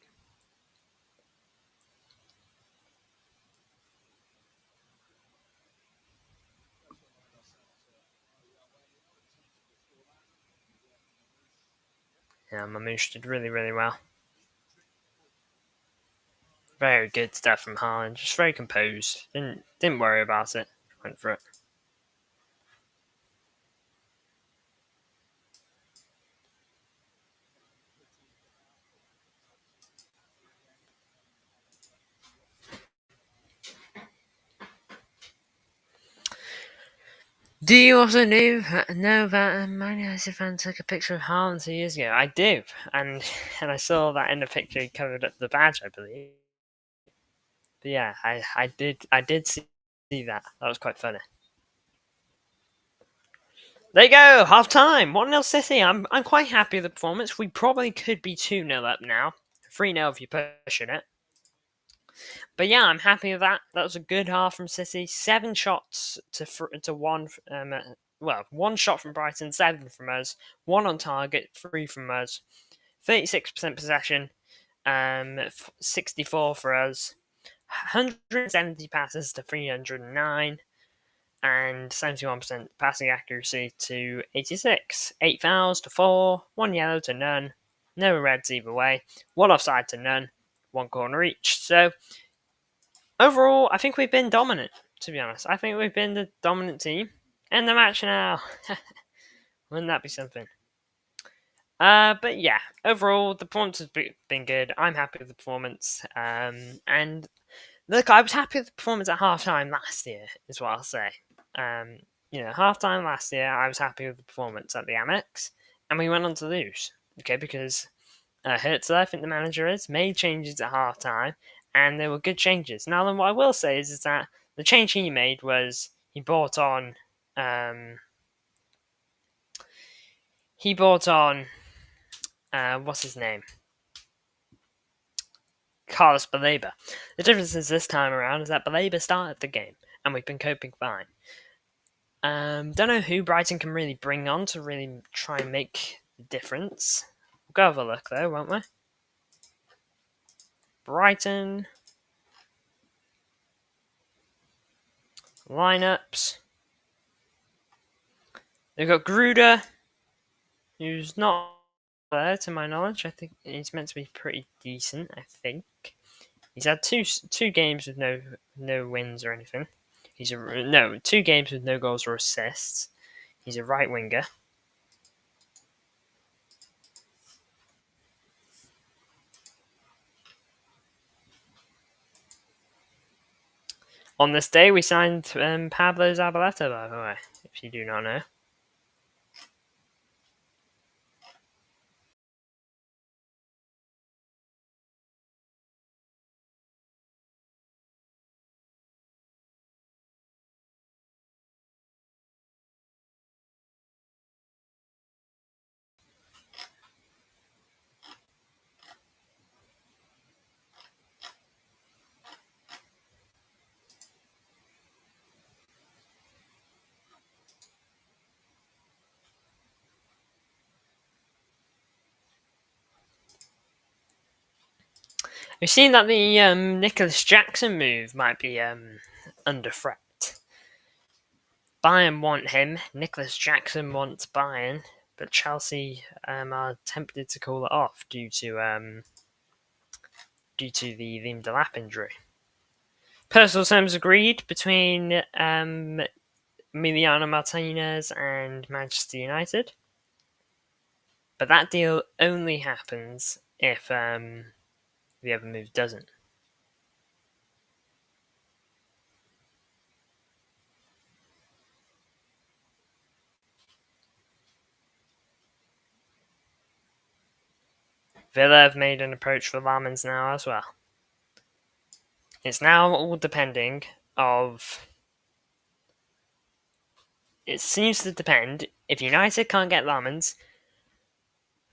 Yeah, Mamouche did really, really well. Very good stuff from Haaland. Just very composed. Didn't worry about it. Went for it. Do you also know that Man United fan took a picture of Haaland 2 years ago? I do, and I saw that in the picture he covered up the badge, I believe. But yeah, I did see that. That was quite funny. There you go, half time. 1-0 City. I'm quite happy with the performance. We probably could be 2-0 up now. 3-0 if you're pushing it. But yeah, I'm happy with that. That was a good half from City. 7 shots to one. Well, 1 shot from Brighton, 7 from us. 1 on target, 3 from us. 36% possession, 64 for us. 170 passes to 309, and 71% passing accuracy to 86. 8 fouls to 4, 1 yellow to none, no reds either way, 1 offside to none, 1 corner each. So overall, I think we've been dominant, to be honest. I think we've been the dominant team. End the match now. Wouldn't that be something? But yeah, overall, the performance has been good. I'm happy with the performance. And look, I was happy with the performance at halftime last year, is what I'll say. Um, halftime last year, I was happy with the performance at the Amex, and we went on to lose. Okay, because Herzl, I think the manager made changes at halftime, and they were good changes. Now, then, what I will say is that the change he made was he brought on, um, he brought on, what's his name? Carlos Baleba. The difference is this time around is that Baleba started the game, and we've been coping fine. Don't know who Brighton can really bring on to really try and make the difference. We'll go have a look though, won't we? Brighton lineups. They've got Gruder, who's not there to my knowledge. I think he's meant to be pretty decent. I think he's had two games with no wins or anything. He's a no 2 games with no goals or assists. He's a right winger. On this day, we signed Pablo Zabaleta, by the way, if you do not know. We've seen that the Nicholas Jackson move might be under threat. Bayern want him. Nicholas Jackson wants Bayern, but Chelsea are tempted to call it off due to the Liam Delap injury. Personal terms agreed between Emiliano Martinez and Manchester United, but that deal only happens if the other move doesn't. Villa have made an approach for Lamans now as well. It's now all depending of. It seems to depend. If United can't get Lamans,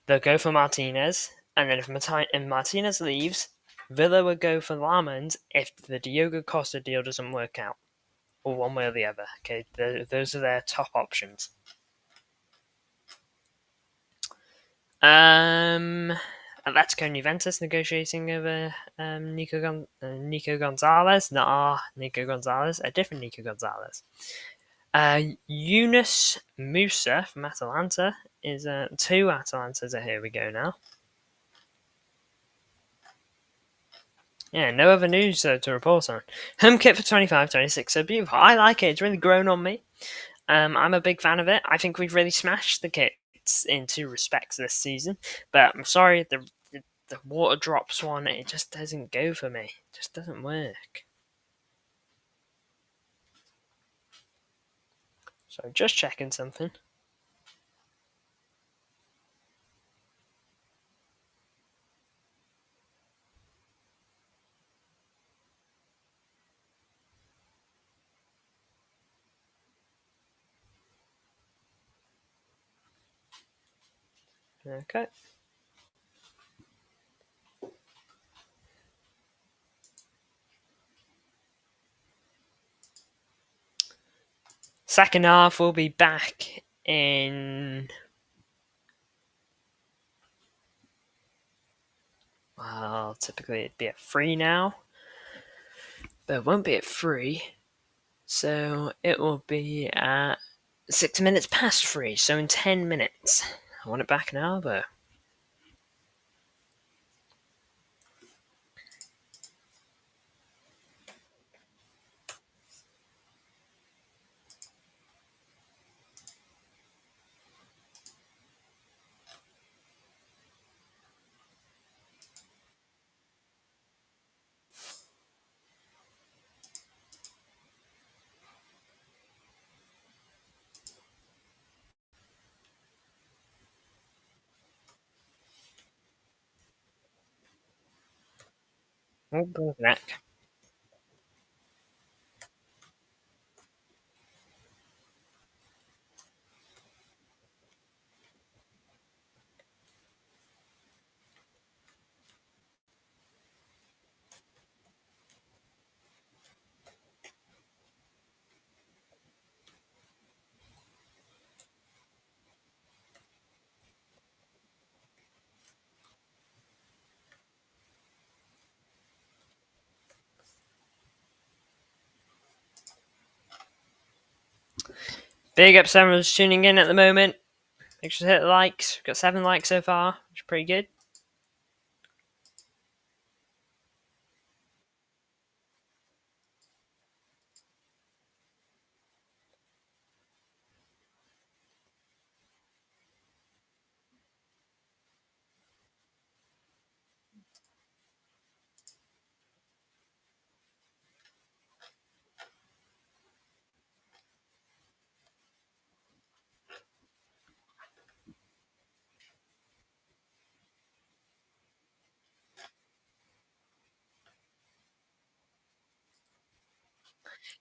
they'll go for Martinez, and then if Martinez leaves, Villa would go for Lamans if the Diogo Costa deal doesn't work out, or one way or the other. Okay, those are their top options. Atletico and Juventus negotiating over Nico Gonzalez. Not Nico Gonzalez, a different Nico Gonzalez. Yunus Musa from Atalanta is two Atalantas are here we go now. Yeah, no other news to report on. Home kit for 25-26, so beautiful. I like it. It's really grown on me. I'm a big fan of it. I think we've really smashed the kits in two respects this season. But I'm sorry, the water drops one, it just doesn't go for me. It just doesn't work. So just checking something. Okay. Second half, we'll be back in. Well, typically it'd be at 3 now, but it won't be at 3. So it will be at 6 minutes past 3, so in 10 minutes. I want it back now, though. Oh, neck. Big up everyone who's tuning in at the moment. Make sure to hit the likes. We've got 7 likes so far, which is pretty good.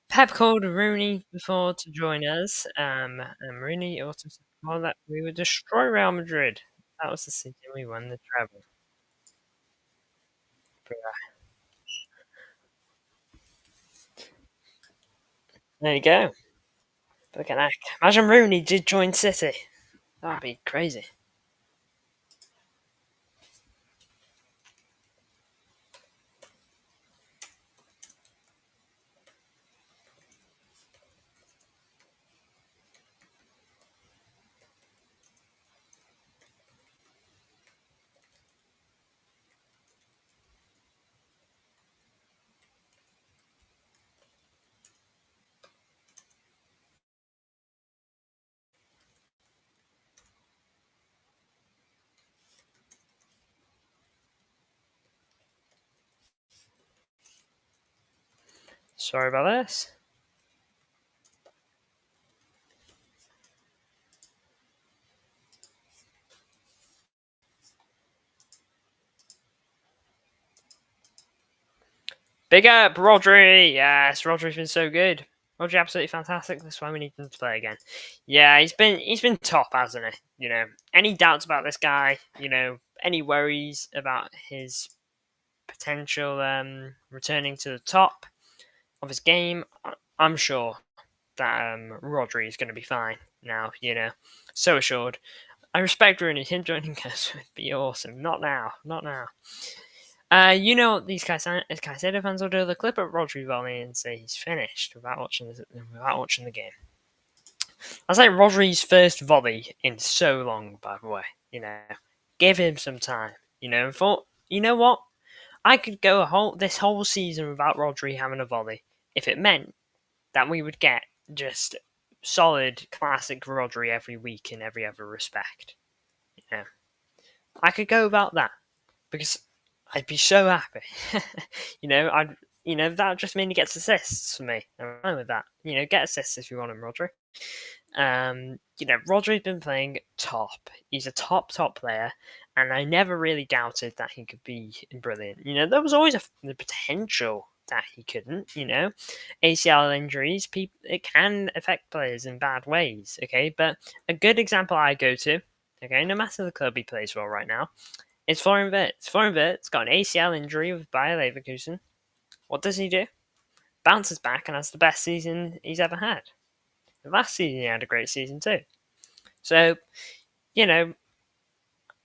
Pep called Rooney before to join us, and Rooney also said before that we would destroy Real Madrid. That was the season we won the treble. There you go. Look at that. Imagine Rooney did join City. That'd be crazy. Sorry about this. Big up, Rodri! Yes, Rodri's been so good. Rodri absolutely fantastic. That's why we need him to play again. Yeah, he's been top, hasn't he? Any doubts about this guy? Any worries about his potential returning to the top of his game? I'm sure that Rodri is going to be fine now. So assured. I respect Rooney. Him joining us would be awesome. Not now. Not now. These Caicedo fans will do the clip of Rodri volley and say he's finished without watching the game. That's like Rodri's first volley in so long, by the way. Give him some time. And thought, you know what? I could go this whole season without Rodri having a volley if it meant that we would get just solid, classic Rodri every week in every other respect. I could go about that because I'd be so happy. That would just mean he gets assists for me. I'm fine with that. Get assists if you want him, Rodri. Rodri's been playing top. He's a top player, and I never really doubted that he could be brilliant. There was always the potential that he couldn't. ACL injuries, it can affect players in bad ways. Okay, but a good example I go to, okay, no matter the club he plays for right now, is Florian Wirtz. Florian Wirtz got an ACL injury with Bayer Leverkusen. What does he do? Bounces back and has the best season he's ever had. Last season he had a great season too. So,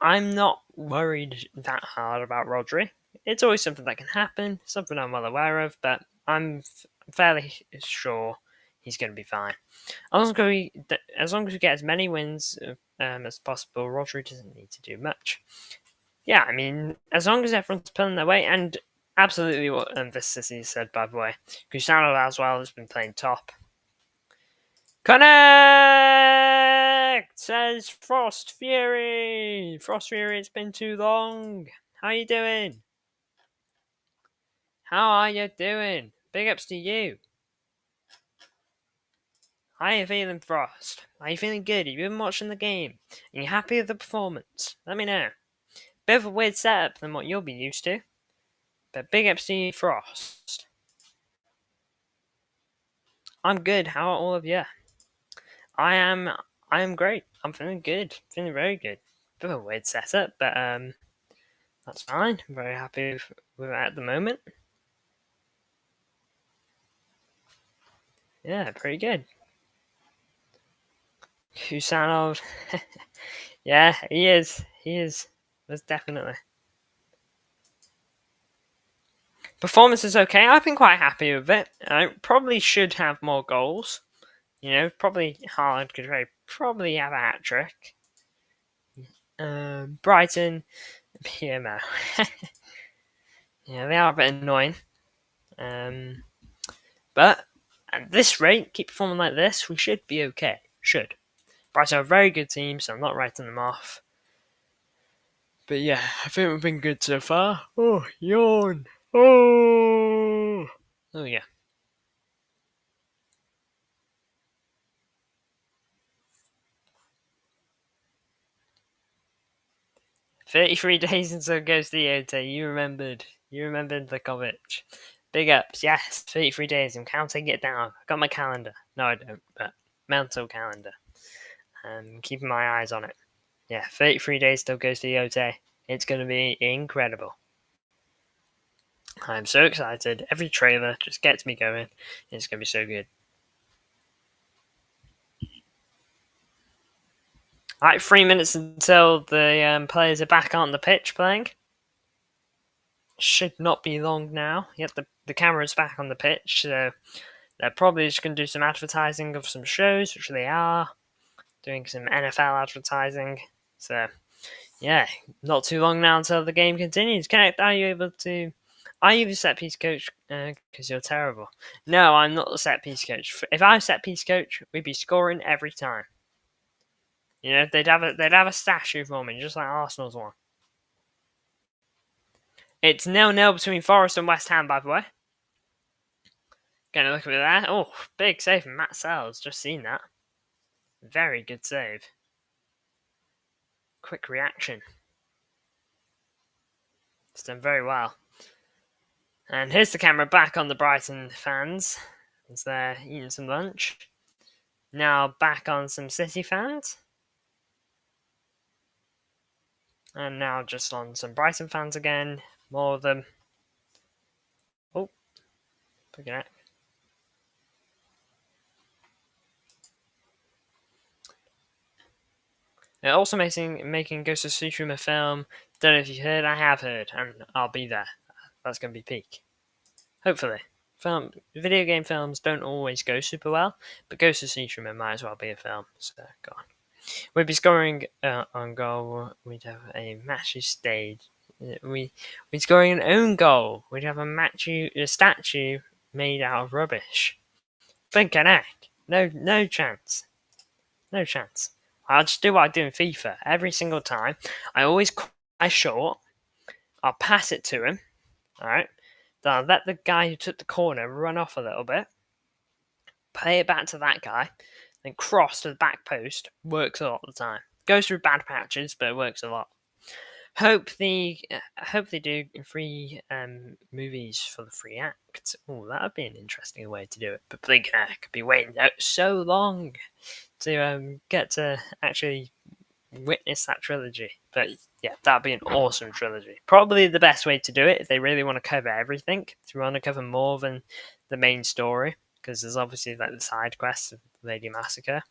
I'm not worried that hard about Rodri. It's always something that can happen, something I'm well aware of, but I'm fairly sure he's going to be fine. As long as we get as many wins as possible, Rodri doesn't need to do much. Yeah, I mean, as long as everyone's pulling their weight, and absolutely what Viscisi said, by the way. Cristiano as well has been playing top. Connect! Says Frost Fury! Frost Fury, it's been too long. How you doing? How are you doing? Big ups to you. How are you feeling, Frost? Are you feeling good? Have you been watching the game? Are you happy with the performance? Let me know. Bit of a weird setup than what you'll be used to. But big ups to you, Frost. I'm good. How are all of you? I am great. I'm feeling good. Feeling very good. Bit of a weird setup, but that's fine. I'm very happy with it at the moment. Yeah, pretty good. Husanov. Yeah, he is. He is. Most definitely. Performance is okay. I've been quite happy with it. I probably should have more goals. Probably Haaland could probably have a hat trick. Brighton, PMO. Yeah, they are a bit annoying. But at this rate, keep performing like this, we should be okay. Should. Brighton are a very good team, so I'm not writing them off. But yeah, I think we've been good so far. Oh, yawn. Oh yeah. 33 days until it goes to the OT. You remembered the Kovic. Big ups, yes. 33 days. I'm counting it down. I got my calendar. No, I don't, but mental calendar. Keeping my eyes on it. Yeah, 33 days till goes to the OT. It's going to be incredible. I'm so excited. Every trailer just gets me going. It's going to be so good. Alright, 3 minutes until the players are back on the pitch playing. Should not be long now. Yep, the camera's back on the pitch, so they're probably just going to do some advertising of some shows, which they are. Doing some NFL advertising. So, yeah, not too long now until the game continues. Connect, are you the set piece coach? Because you're terrible. No, I'm not the set piece coach. If I was set piece coach, we'd be scoring every time. They'd have a statue for me, just like Arsenal's one. It's 0-0 between Forest and West Ham, by the way. Gonna look at that. Oh, big save from Matt Sells. Just seen that. Very good save. Quick reaction. It's done very well. And here's the camera back on the Brighton fans as they're eating some lunch. Now back on some City fans. And now just on some Brighton fans again. More of them. Oh, look at that. They're also making Ghost of Tsushima a film. Don't know if you heard, I have heard, and I'll be there. That's going to be peak. Hopefully. Video game films don't always go super well, but Ghost of Tsushima might as well be a film, so go on. We'd be scoring on goal, we'd have a matchy stage. We'd scoring an own goal, we'd have a statue made out of rubbish. Blink an act. No chance. No chance. I'll just do what I do in FIFA every single time. I always call short. I'll pass it to him. Alright. Then I'll let the guy who took the corner run off a little bit. Play it back to that guy. Then cross to the back post. Works a lot of the time. Goes through bad patches, but it works a lot. Hope they do free movies for the free act. Oh, that would be an interesting way to do it. But Blink could be waiting out so long to get to actually witness that trilogy. But yeah, that'd be an awesome trilogy. Probably the best way to do it if they really want to cover everything. If you want to cover more than the main story, because there's obviously like the side quests of Lady Massacre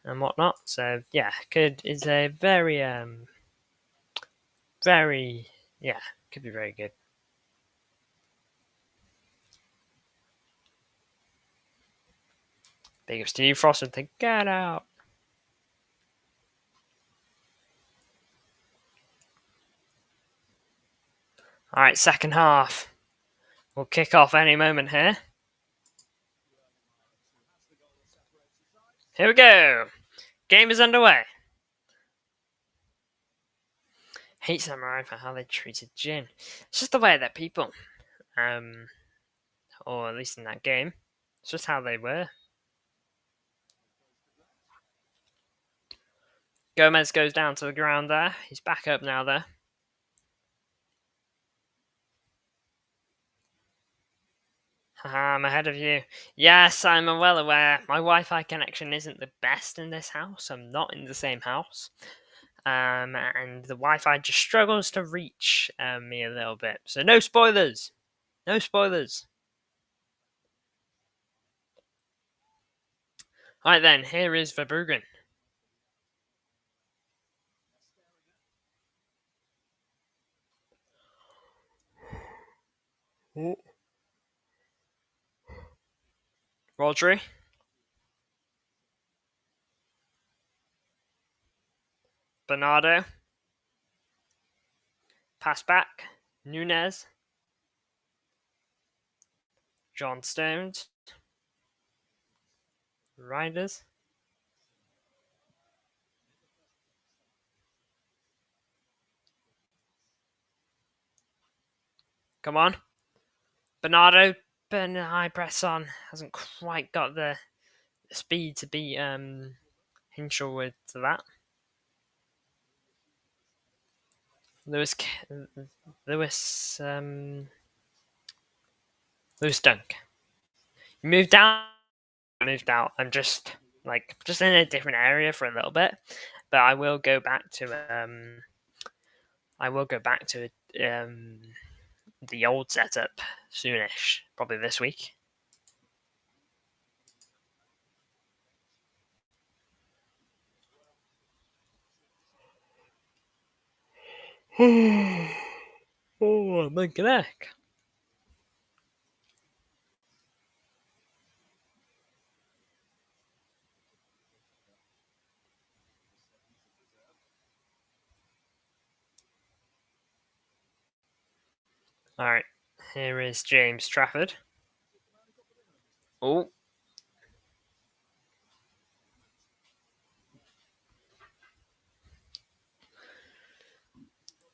and whatnot. So yeah, is a very could be very good. Big up Steve Frost and think, get out. Alright, second half. We'll kick off any moment here. Here we go. Game is underway. Hate Samurai for how they treated Jin. It's just the way they're people. Or at least in that game. It's just how they were. Gomez goes down to the ground there. He's back up now there. Haha, I'm ahead of you. Yes, I'm well aware. My Wi-Fi connection isn't the best in this house. I'm not in the same house. And the Wi-Fi just struggles to reach me a little bit. So no spoilers. No spoilers. Alright then, here is Verbruggen. Rodri. Bernardo. Pass back. Nunez. John Stones. Riders. Come on. Bernardo. High press on. Hasn't quite got the speed to beat Hinchell with that. Lewis Dunk. You moved out. I'm just in a different area for a little bit, but I will go back to the old setup soonish, probably this week. Oh my neck. Alright, here is James Trafford. Oh.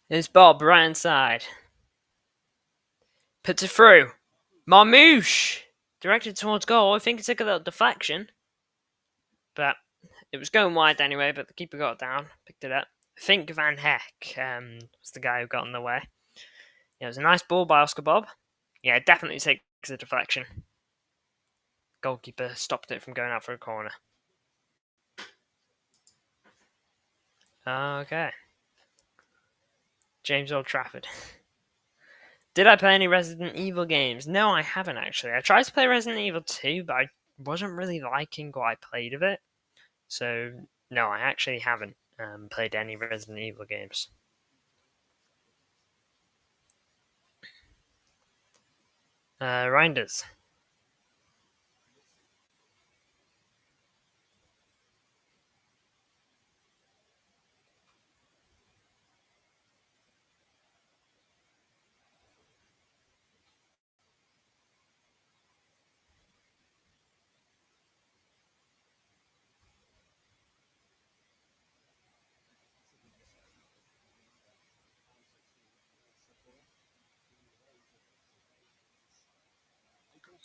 Here's Bob, right inside. Puts it through. Marmouche! Directed towards goal. I think it took a little deflection. But it was going wide anyway, but the keeper got it down, picked it up. I think Van Heck was the guy who got in the way. Yeah, it was a nice ball by Oscar Bob. Yeah, it definitely takes a deflection. Goalkeeper stopped it from going out for a corner. Okay. James Old Trafford. Did I play any Resident Evil games? No, I haven't actually. I tried to play Resident Evil 2, but I wasn't really liking what I played of it. So, no, I actually haven't played any Resident Evil games. Reinders.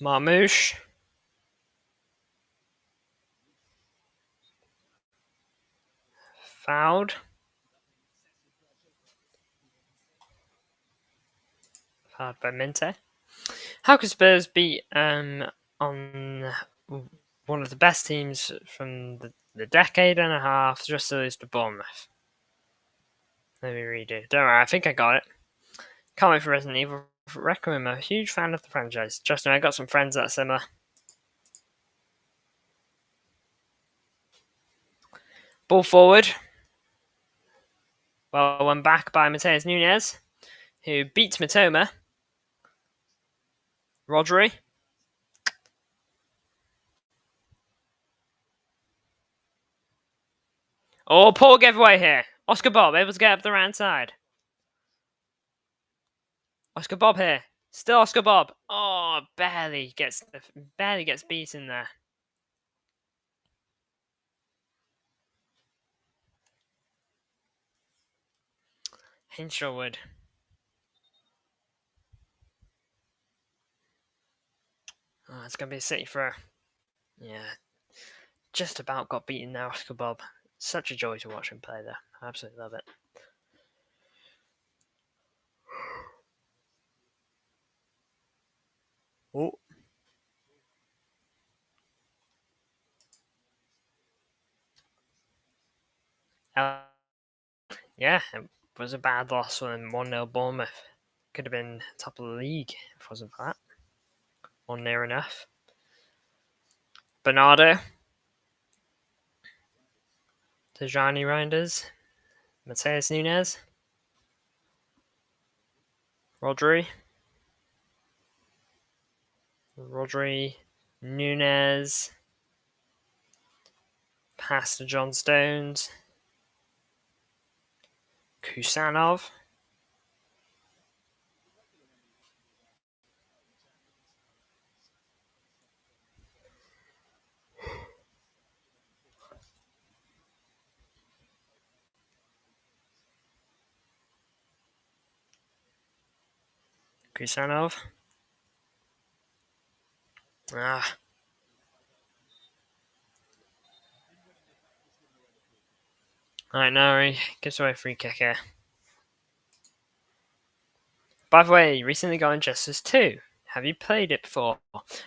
Marmouche. Fouled. Fouled by Minte. How could Spurs beat on one of the best teams from the decade and a half just to lose to Bournemouth? Let me redo. Don't worry, I think I got it. Can't wait for Resident Evil Requiem. I'm a huge fan of the franchise. Trust me, I got some friends that are similar. Ball forward. Well, one back by Mateus Nunes, who beats Mitoma. Rodri. Oh, poor giveaway here. Oscar Bob able to get up the right side. Oscar Bob here. Still Oscar Bob. Oh, barely gets beaten there. Hinshelwood. Oh, it's going to be a City throw. Yeah. Just about got beaten there, Oscar Bob. Such a joy to watch him play there. I absolutely love it. Oh. Yeah, it was a bad loss when 1-0 Bournemouth. Could have been top of the league if it wasn't for that. Or near enough. Bernardo. Tijani Reinders. Mateus Nunes. Rodri. Nunes. Pass to John Stones. Kusanov. Ah. Alright, now he gives away a free kick here. By the way, recently got Injustice 2. Have you played it before?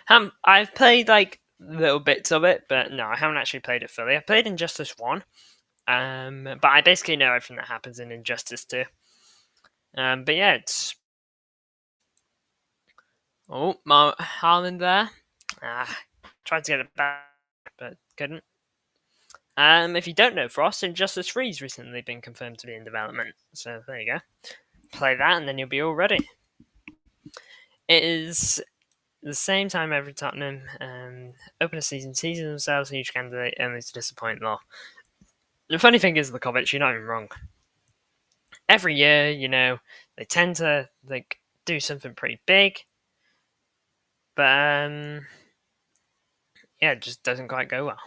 I've played like little bits of it, but no, I haven't actually played it fully. I played Injustice 1, but I basically know everything that happens in Injustice 2. But yeah, it's... Oh, Haaland there. Tried to get it back, but couldn't. If you don't know, Frost, Injustice 3 has recently been confirmed to be in development. So there you go. Play that and then you'll be all ready. It is the same time every Tottenham open a season themselves a huge candidate only to disappoint law. The funny thing is, Lukovic, you're not even wrong. Every year, they tend to do something pretty big, but yeah, it just doesn't quite go well.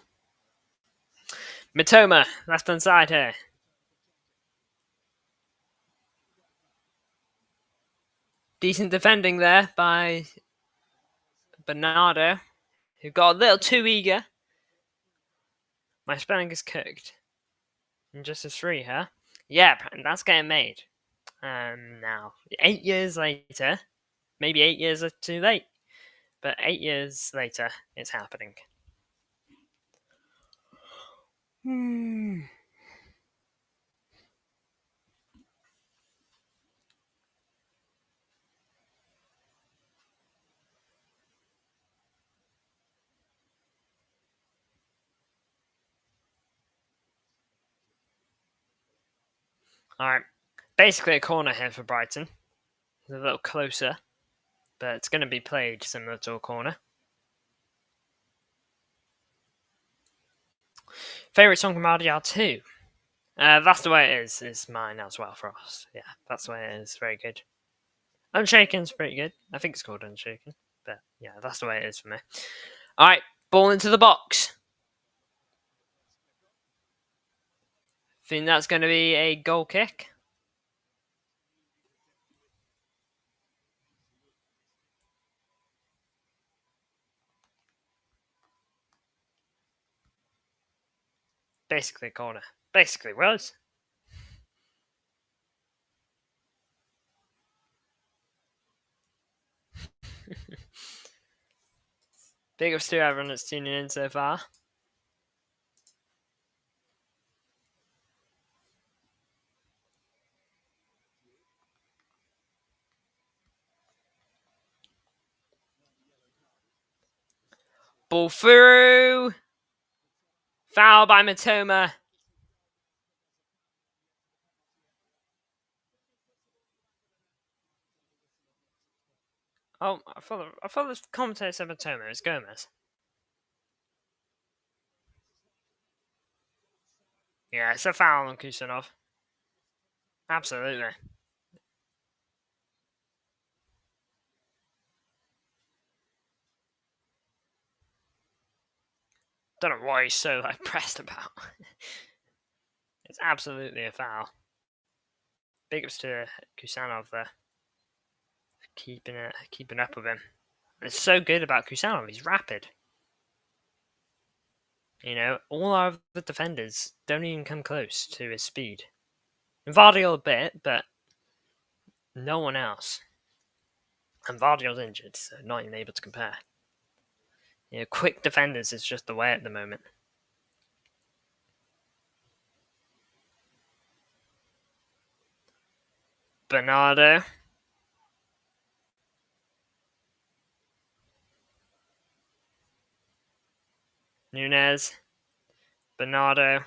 Mitoma, left hand side here. Decent defending there by Bernardo, who got a little too eager. My spelling is cooked. Injustice 3, huh? Yeah, that's getting made. Now, 8 years later, maybe 8 years are too late. But 8 years later, it's happening. Alright, basically a corner here for Brighton. It's a little closer, but it's going to be played similar to a corner. Favourite song from RDR 2? That's the way it is mine as well for us. Yeah, that's the way it is. Very good. Unshaken's pretty good. I think it's called Unshaken. But yeah, that's the way it is for me. Alright, ball into the box. Think that's going to be a goal kick. Basically a corner. Basically was. Big ups to everyone that's tuning in so far. Ball through. Foul by Matoma. Oh, I thought the commentator said Matoma. It's Gomez. Yeah, it's a foul on Kusanov. Absolutely. Don't know why he's so pressed about. It's absolutely a foul. Big ups to Kusanov there. Keeping up with him. It's so good about Kusanov. He's rapid. You know, all our other defenders don't even come close to his speed. Vardy a bit, but no one else. And Vardy's injured, so not even able to compare. You know, quick defenders is just the way at the moment. Bernardo. Nunez. Bernardo.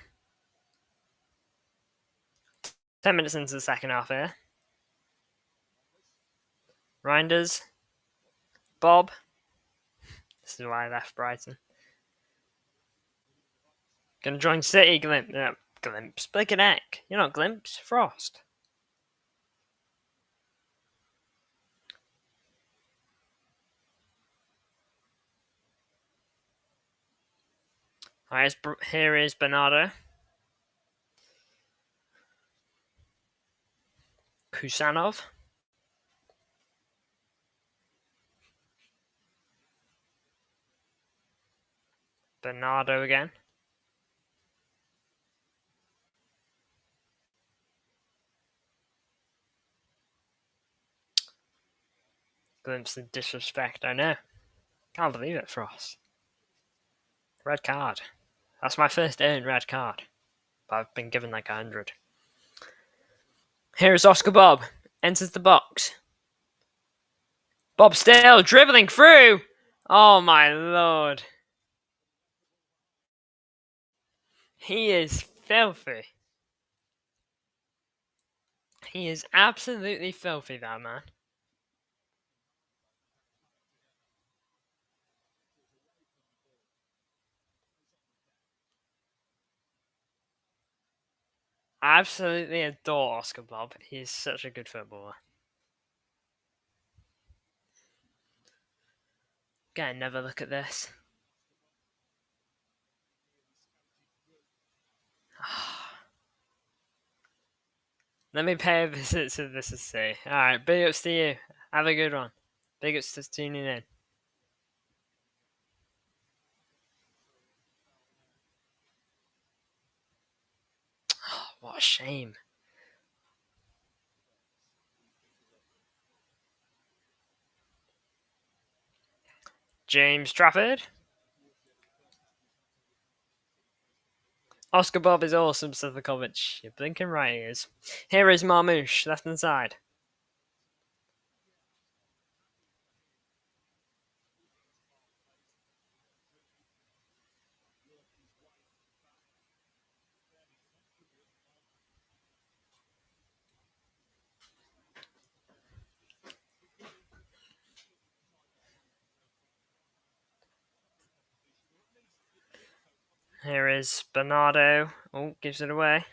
10 minutes into the second half here. Reinders. Bob. This is why I left Brighton. Gonna join City. Glimpse. Blake and Eck. You're not Glimpse. Frost. Alright, here is Bernardo. Kusanov. Bernardo again. Glimpse of disrespect, I know. Can't believe it, Frost. Red card. That's my first earned red card. But I've been given like 100. Here's Oscar Bob. Enters the box. Bob still dribbling through. Oh my lord. He is filthy. He is absolutely filthy, that man. I absolutely adore Oscar Bob. He is such a good footballer. Get another look at this. Let me pay a visit to this and see. Alright, big ups to you. Have a good one. Big ups to tuning in. Oh, what a shame. James Trafford. Oscar Bob is awesome, said the comment. You're blinking right ears. Here is Marmouche, left hand side. Here is Bernardo. Oh, gives it away.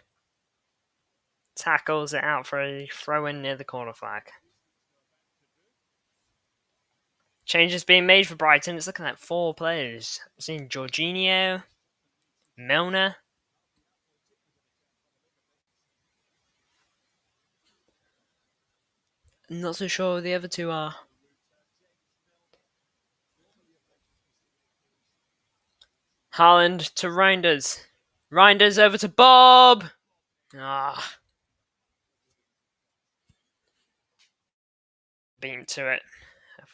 Tackles it out for a throw-in near the corner flag. Changes being made for Brighton. It's looking like 4 players. I'm seeing Jorginho, Milner. Not so sure who the other 2 are. Haaland to Reinders. Reinders over to Bob. Beam to it.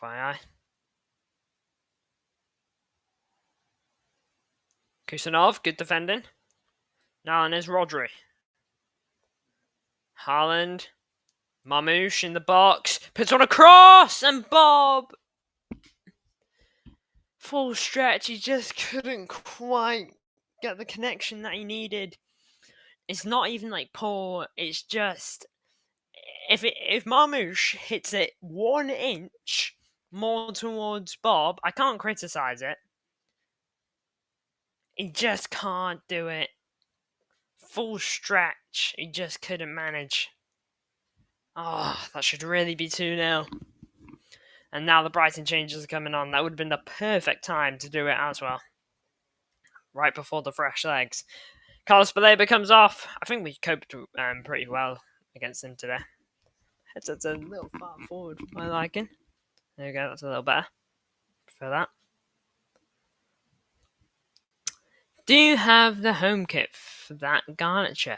FYI. Kusanov, good defending. Now and there's Rodri. Haaland. Marmouche in the box. Puts on a cross and Bob. Full stretch. He just couldn't quite get the connection that he needed. It's not even like poor. It's just if Marmouche hits it 1 inch more towards Bob, I can't criticize it. He just can't do it. Full stretch. He just couldn't manage. Oh, that should really be 2-0. And now the Brighton changes are coming on. That would have been the perfect time to do it as well. Right before the fresh legs. Carlos Baleba comes off. I think we coped pretty well against him today. Headset's a little far forward for my liking. There we go, that's a little better. For that. Do you have the home kit for that garniture?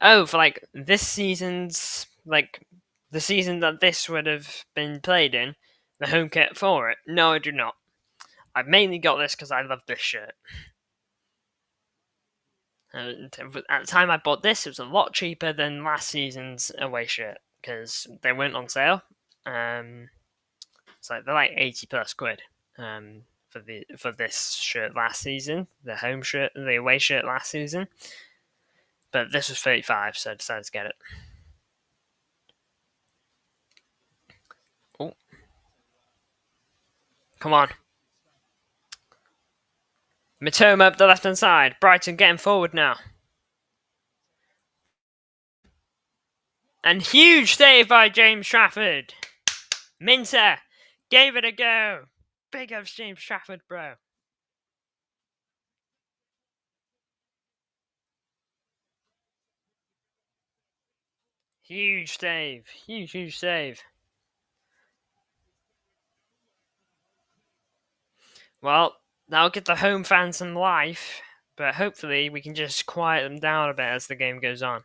Oh, for like this season's, like the season that this would have been played in, the home kit for it? No, I do not. I've mainly got this because I love this shirt. At the time I bought this, it was a lot cheaper than last season's away shirt because they weren't on sale. So they're like 80 plus quid for this shirt last season, the home shirt, the away shirt last season. But this was 35, so I decided to get it. Oh, come on. Matoma up the left-hand side. Brighton getting forward now. And huge save by James Trafford. Minter gave it a go. Big ups James Trafford, bro. Huge save. Huge save. Well, that'll give the home fans some life, but hopefully we can just quiet them down a bit as the game goes on.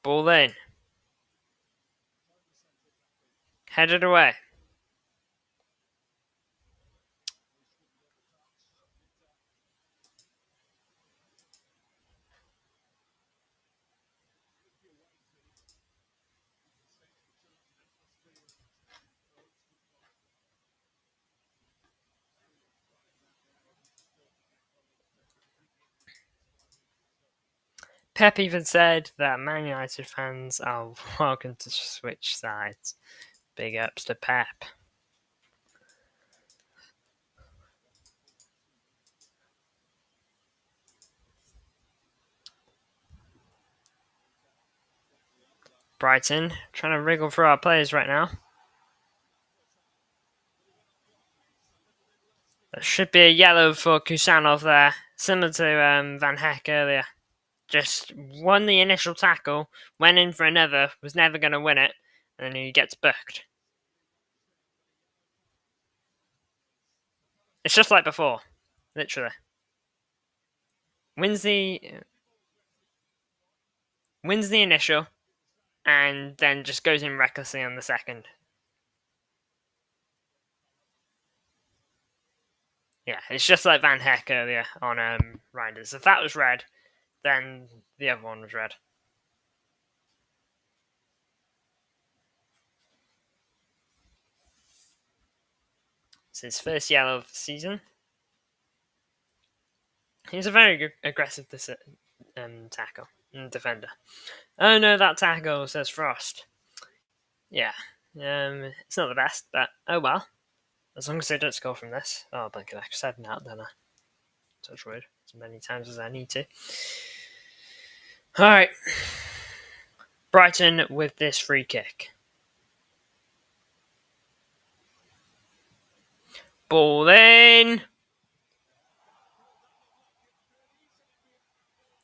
Ball in. Headed away. Pep even said that Man United fans are welcome to switch sides. Big ups to Pep. Brighton trying to wriggle through our players right now. There should be a yellow for Kusanov there, similar to Van Heck earlier. Just won the initial tackle, went in for another, was never going to win it, and then he gets booked. It's just like before, literally. Wins the initial, and then just goes in recklessly on the second. Yeah, it's just like Van Heck earlier on Reinders. If that was red, then the other one was red. It's his first yellow of the season. He's a very aggressive tackle and defender. Oh no, that tackle says Frost. Yeah, it's not the best, but oh well. As long as they don't score from this. Oh, I could actually said that, then I touch wood as many times as I need to. All right, Brighton with this free kick. Ball in.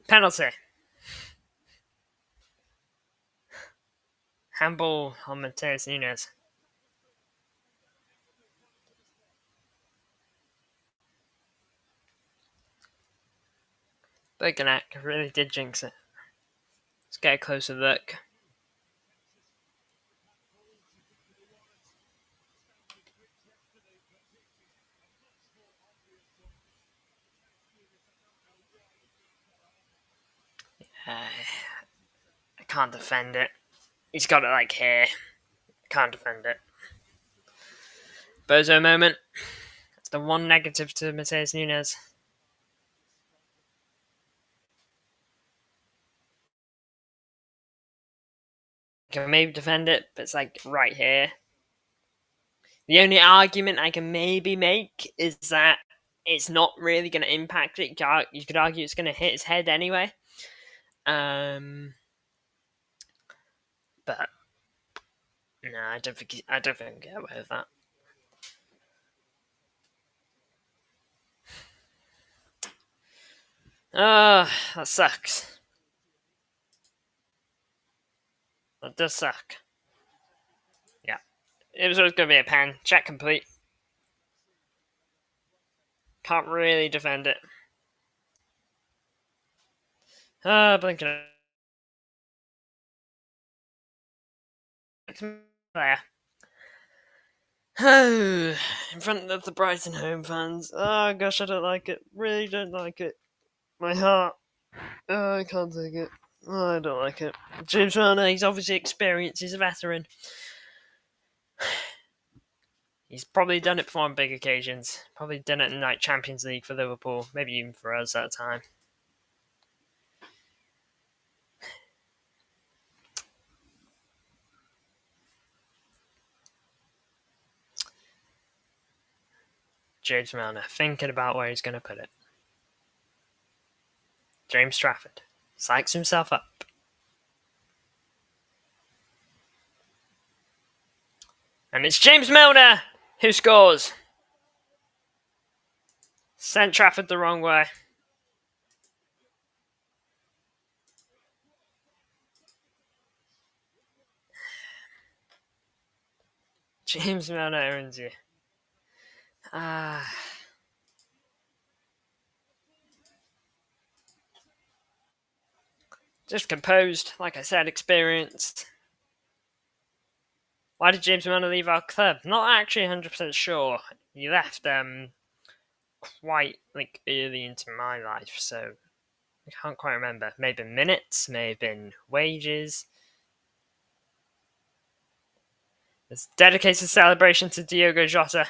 Penalty. Handball on Mateus Nunes. Boganek really did jinx it. Let's get a closer look. I can't defend it. He's got it like here. Can't defend it. Bozo moment. That's the one negative to Mateus Nunes. Can maybe defend it, but it's like right here. The only argument I can maybe make is that it's not really going to impact it. You could argue it's going to hit his head anyway. But no, I don't think he can get away with that. That sucks. That does suck. Yeah. It was always going to be a pen. Check complete. Can't really defend it. Blinking. There. In front of the Brighton home fans. Oh gosh, I don't like it. Really don't like it. My heart. Oh, I can't take it. Oh, I don't like it. James Milner, he's obviously experienced. He's a veteran. He's probably done it before on big occasions. Probably done it in like Champions League for Liverpool. Maybe even for us at a time. James Milner thinking about where he's going to put it. James Trafford psychs himself up. And it's James Milner who scores. Sent Trafford the wrong way. James Milner earns you. Just composed, like I said, experienced. Why did James Milner leave our club? Not actually 100% sure. He left quite like early into my life, so I can't quite remember. May have been minutes, may have been wages. There's dedicated celebration to Diogo Jota.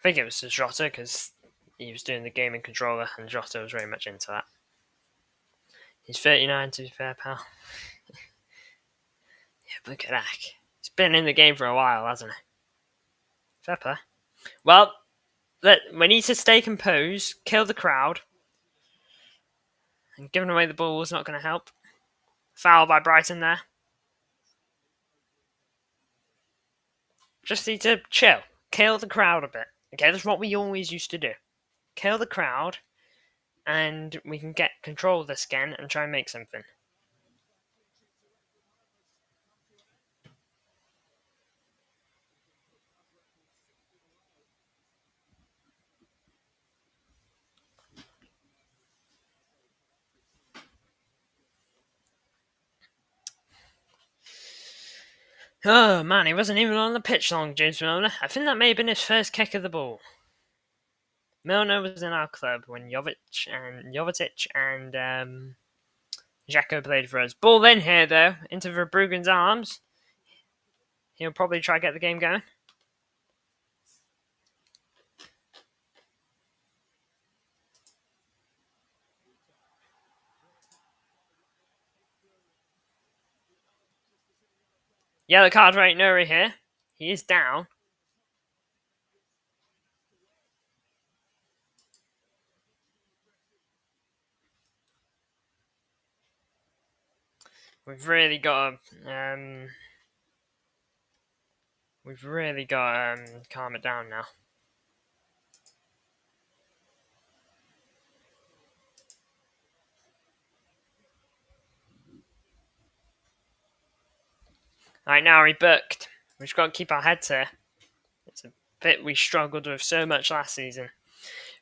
I think it was to Jota because he was doing the gaming controller and Jota was very much into that. He's 39 to be fair, pal. Yeah, look at that. He's been in the game for a while, hasn't he? Fair play. Well, we need to stay composed, kill the crowd. And giving away the ball is not going to help. Foul by Brighton there. Just need to chill. Kill the crowd a bit. Okay, that's what we always used to do. Kill the crowd, and we can get control of this again and try and make something. Oh man, he wasn't even on the pitch long, James Milner. I think that may have been his first kick of the ball. Milner was in our club when Jovetic and Xhaka played for us. Ball in here though, into Verbruggen's arms. He'll probably try to get the game going. Yellow card for Nuri here. He is down. We've really got to calm it down now. Alright, now he booked. We've got to keep our heads here. It's a bit we struggled with so much last season.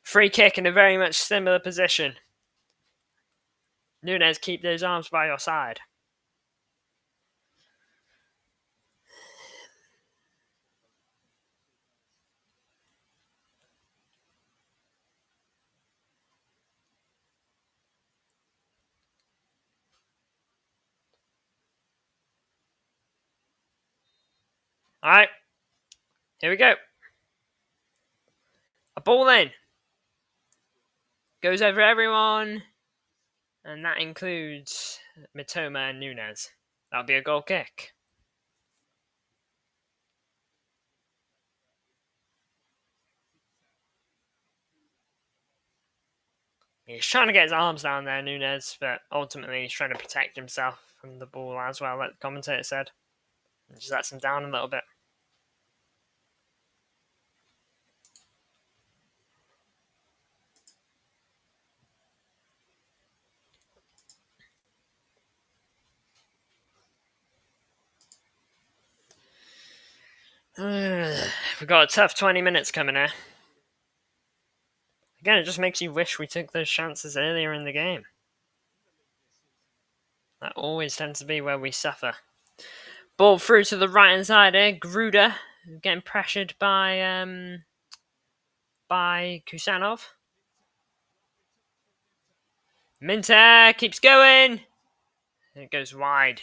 Free kick in a very much similar position. Nunez, keep those arms by your side. Alright, here we go. A ball in. Goes over everyone. And that includes Mitoma and Nunez. That'll be a goal kick. He's trying to get his arms down there, Nunez, but ultimately he's trying to protect himself from the ball as well, like the commentator said. It just lets him down a little bit. We've got a tough 20 minutes coming here. Again, it just makes you wish we took those chances earlier in the game. That always tends to be where we suffer. Ball through to the right hand side here. Gruda getting pressured by Kusanov. Minter keeps going. It goes wide.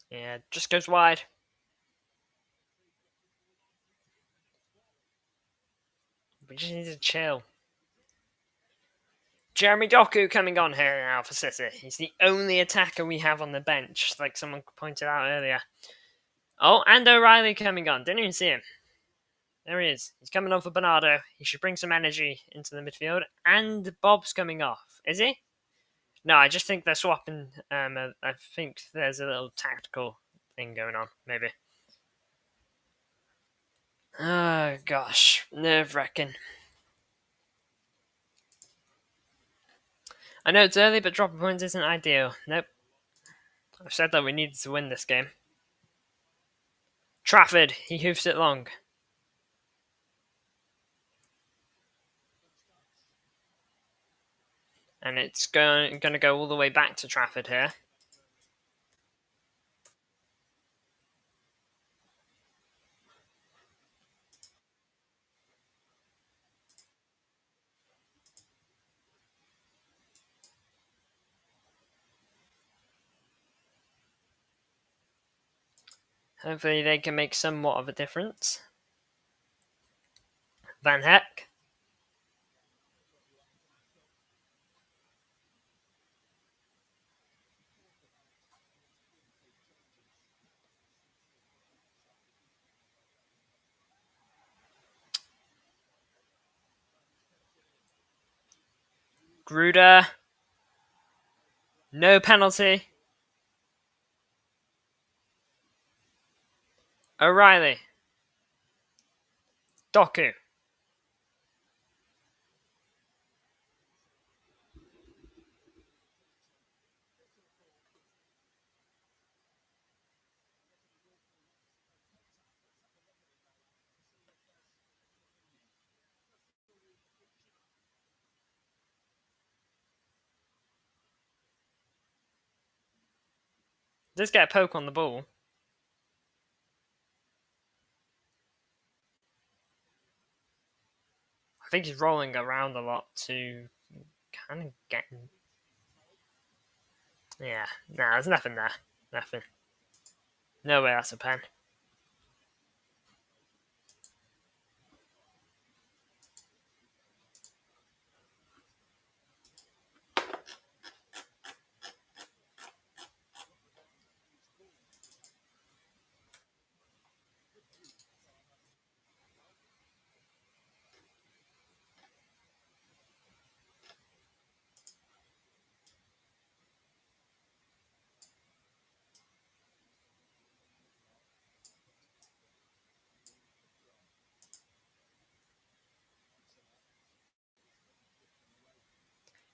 Yeah, just goes wide. We just need to chill. Jeremy Doku coming on here now for City. He's the only attacker we have on the bench, like someone pointed out earlier. Oh, and O'Reilly coming on. Didn't even see him. There he is. He's coming on for Bernardo. He should bring some energy into the midfield. And Bob's coming off. Is he? No, I just think they're swapping. I think there's a little tactical thing going on, maybe. Oh, gosh. Nerve-wracking. I know it's early, but dropping points isn't ideal. Nope. I've said that we needed to win this game. Trafford. He hoofs it long. And it's going to go all the way back to Trafford here. Hopefully they can make somewhat of a difference. Van Heck. Gruda. No penalty. O'Reilly. Doku. Just get a poke on the ball. I think he's rolling around a lot to kind of get. Yeah, nah, there's nothing there. Nothing. No way that's a pen.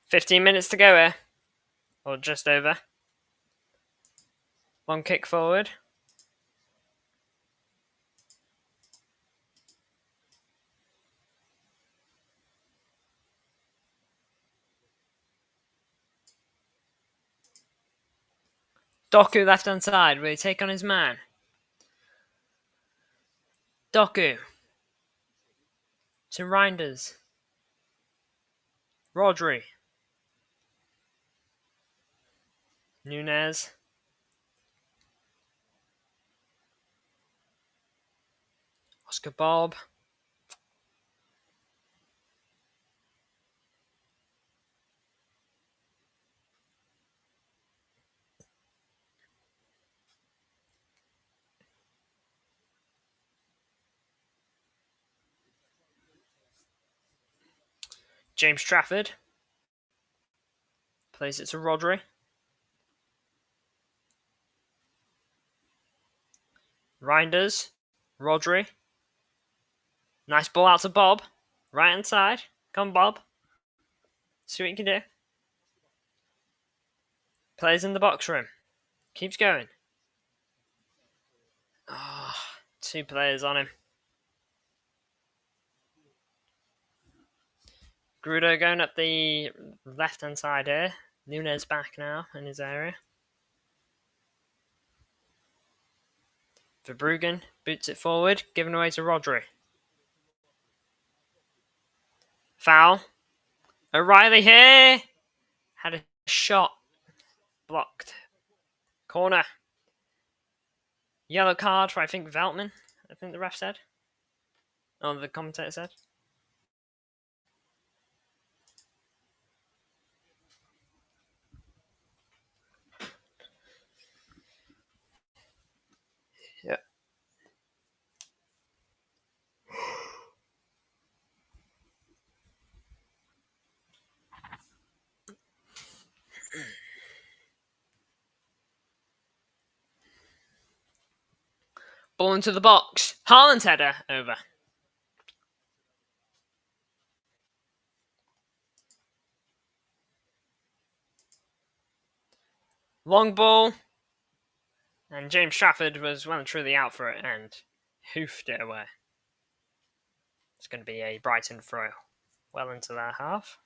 $15 to go here. Or just over. One kick forward. Doku left hand side. Will he take on his man? Doku. To Reinders. Rodri. Nunez. Oscar Bob. James Trafford. Plays it to Rodri. Reinders. Rodri. Nice ball out to Bob. Right hand side. Come Bob. See what you can do. Plays in the box room. Keeps going. Oh, 2 players on him. Grudo going up the left hand side here. Nunez back now in his area. Verbruggen boots it forward, giving away to Rodri. Foul. O'Reilly here. Had a shot blocked. Corner. Yellow card for, I think, Veltman. I think the ref said. Oh, the commentator said. Yeah. Ball into the box. Haaland's header over. Long ball. And James Trafford was well and truly out for it and hoofed it away. It's going to be a Brighton throw well into their half.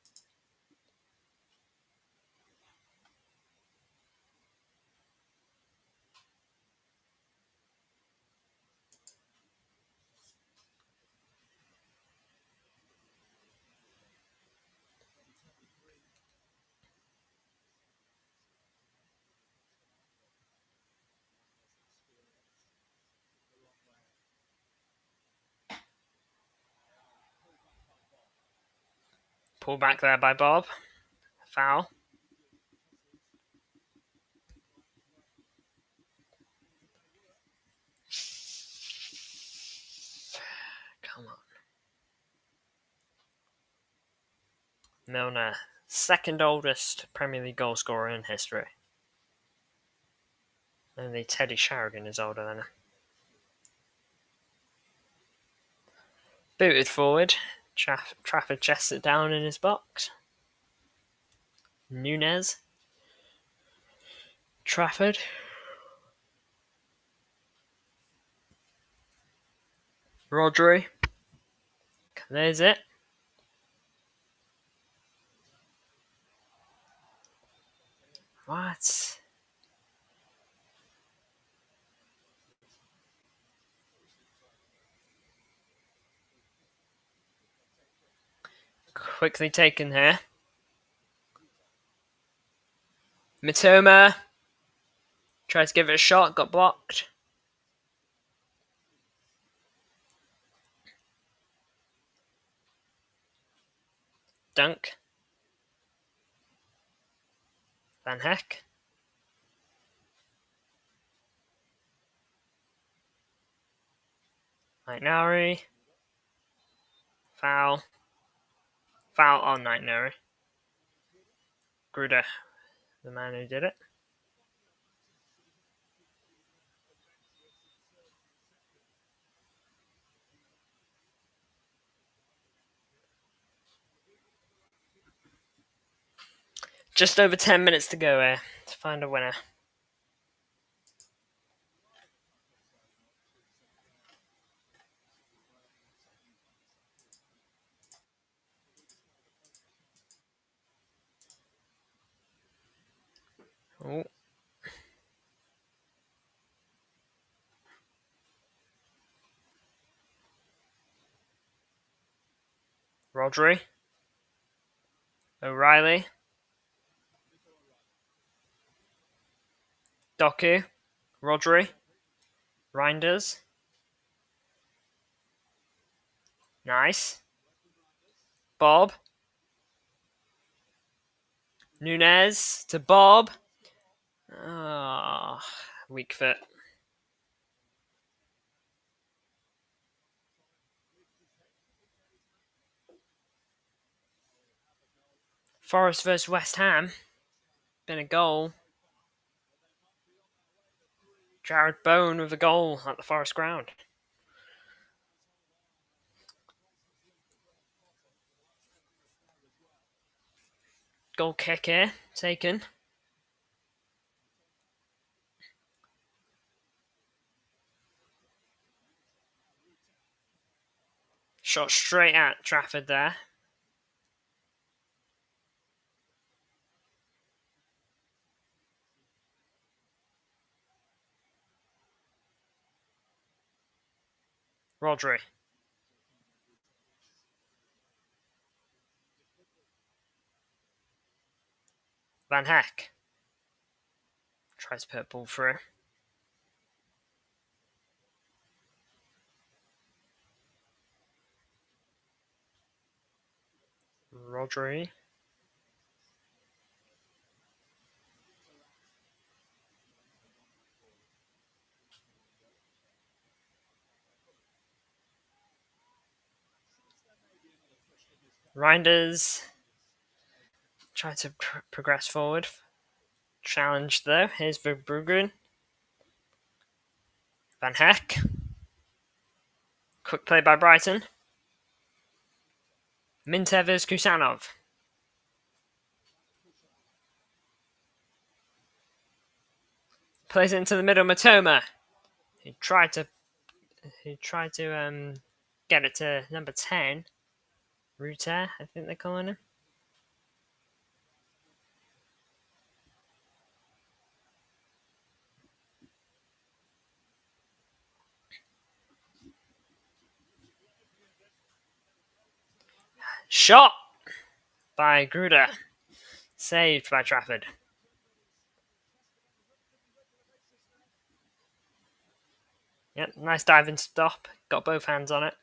Pull back there by Bob. Foul. Come on. Milner, second oldest Premier League goal scorer in history. Only Teddy Sheringham is older than him. Booted forward. Trafford chests it down in his box. Nunez. Trafford. Rodri. There's it. What? quickly taken here. Mitoma tried to give it a shot, got blocked. Dunk. Van Heck. Nightnari. Foul. Foul on Nightnari. Gruder, the man who did it. Just over 10 minutes to go here to find a winner. Oh. Rodri. O'Reilly. Doku. Rodri. Reinders. Nice. Bob. Nunez to Bob. Ah, weak foot. Forest versus West Ham. Been a goal. Jared Bowen with a goal at the Forest ground. Goal kick here, taken. Shot straight at Trafford there. Rodri. Van Heck. Tries to put a ball through. Rodri. Reinders. Try to progress forward. Challenge though. Here's Verbruggen. Van Heck. Quick play by Brighton. Mintevers Kusanov. Plays it into the middle. Mitoma. He tried to get it to number 10. Ruter, I think they're calling him. Shot by Gruder. Saved by Trafford. Yep, nice diving stop. Got both hands on it.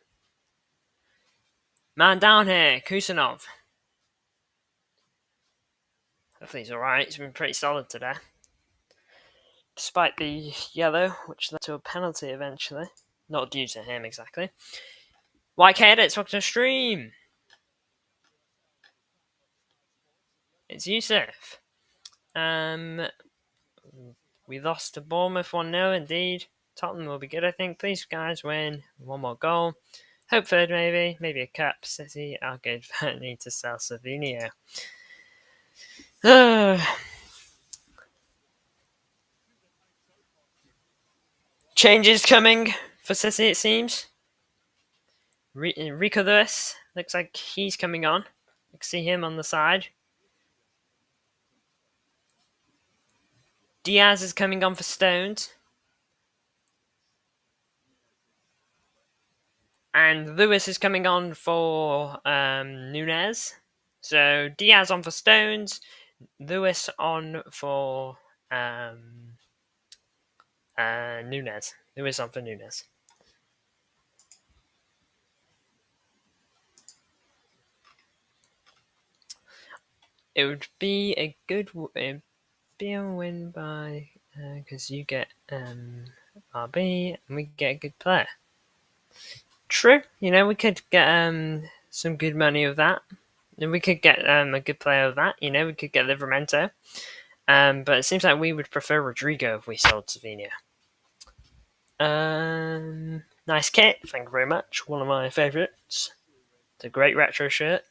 Man down here, Kusanov. Hopefully he's alright. He's been pretty solid today. Despite the yellow, which led to a penalty eventually. Not due to him exactly. White Kid, it's welcome to stream. It's Yusuf. We lost to Bournemouth 1-0 indeed. Tottenham will be good, I think. Please, guys, win. One more goal. Hope third, maybe. Maybe a cup. City are good. Need to sell Savinio. Changes coming for City, it seems. Rico Lewis looks like he's coming on. I can see him on the side. Diaz is coming on for Stones. And Lewis is coming on for Nunez. So Diaz on for Stones, Lewis on for Nunes. Lewis on for Nunes. It would be a good. It'd be a win by because you get RB and we get a good player. True, we could get some good money of that. And we could get a good player of that. We could get Livramento. But it seems like we would prefer Rodrigo if we sold Savinho. Nice kit, thank you very much. One of my favourites. It's a great retro shirt.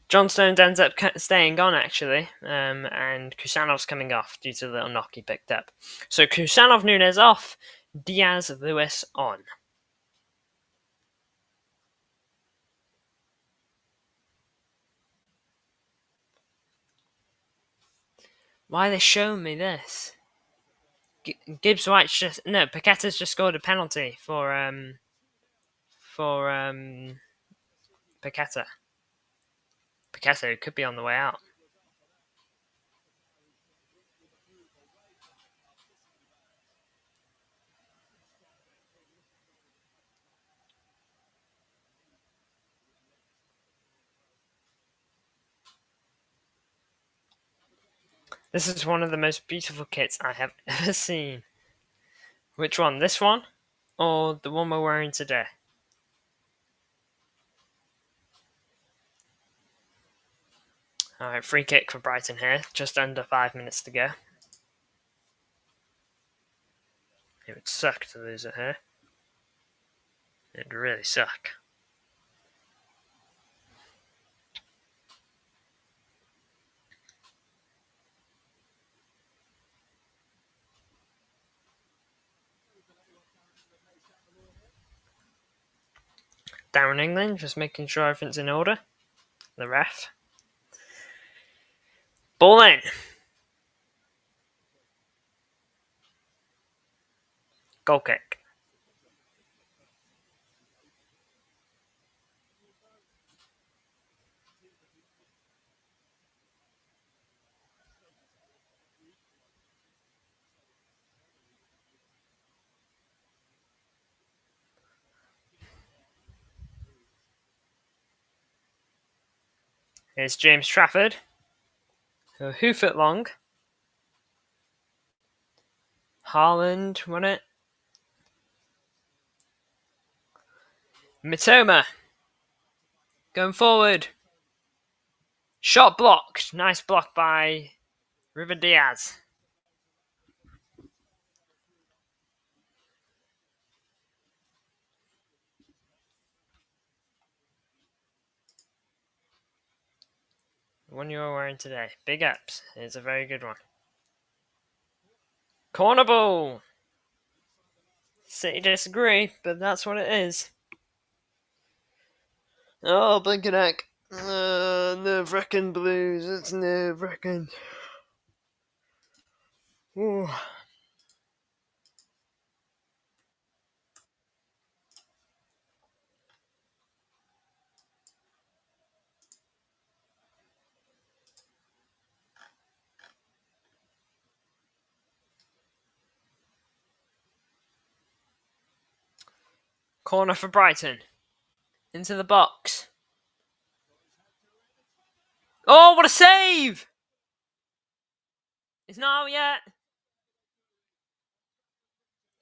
John Stones ends up staying on, actually, and Kusanov's coming off due to the little knock he picked up. So Kusanov, Nunes off, Diaz, Lewis on. Why are they showing me this? Gibbs White's Paqueta's just scored a penalty for Paqueta. Paqueta could be on the way out. This is one of the most beautiful kits I have ever seen. Which one? This one? Or the one we're wearing today? Alright, free kick for Brighton here. Just under 5 minutes to go. It would suck to lose it here. It'd really suck. Down England, just making sure everything's in order. The ref. Ball in. Goal kick. Here's James Trafford. A hoof it long. Haaland won it. Mitoma. Going forward. Shot blocked. Nice block by Ruben Diaz. The one you are wearing today. Big ups. It's a very good one. Corner ball. City disagree, but that's what it is. Oh, blinking heck. Nerve-wracking Blues. It's nerve-wracking. Ooh. Corner for Brighton. Into the box. Oh, what a save! It's not out yet.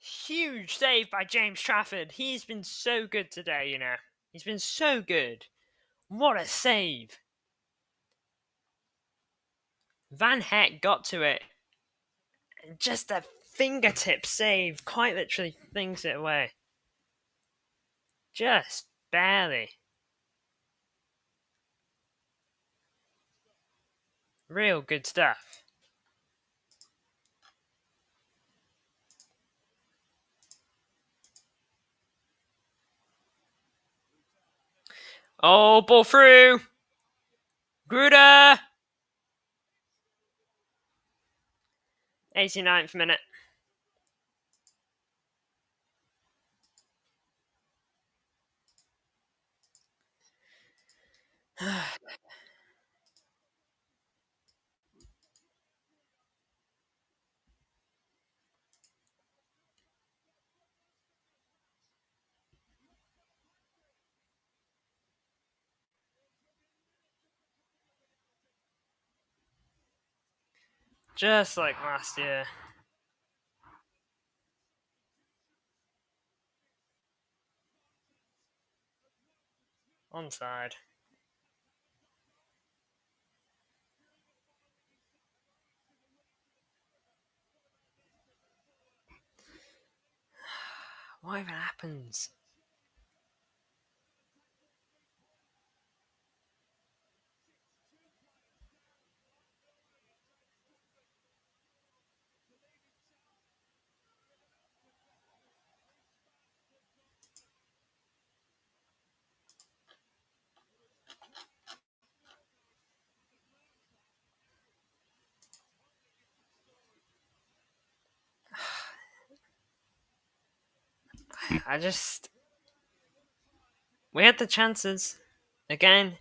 Huge save by James Trafford. He's been so good today, He's been so good. What a save. Van Heck got to it. Just a fingertip save. Quite literally things it away. Just barely. Real good stuff. Oh, ball through. Gruder. 89th minute. Just like last year. Onside. What even happens? I just. We had the chances. Again,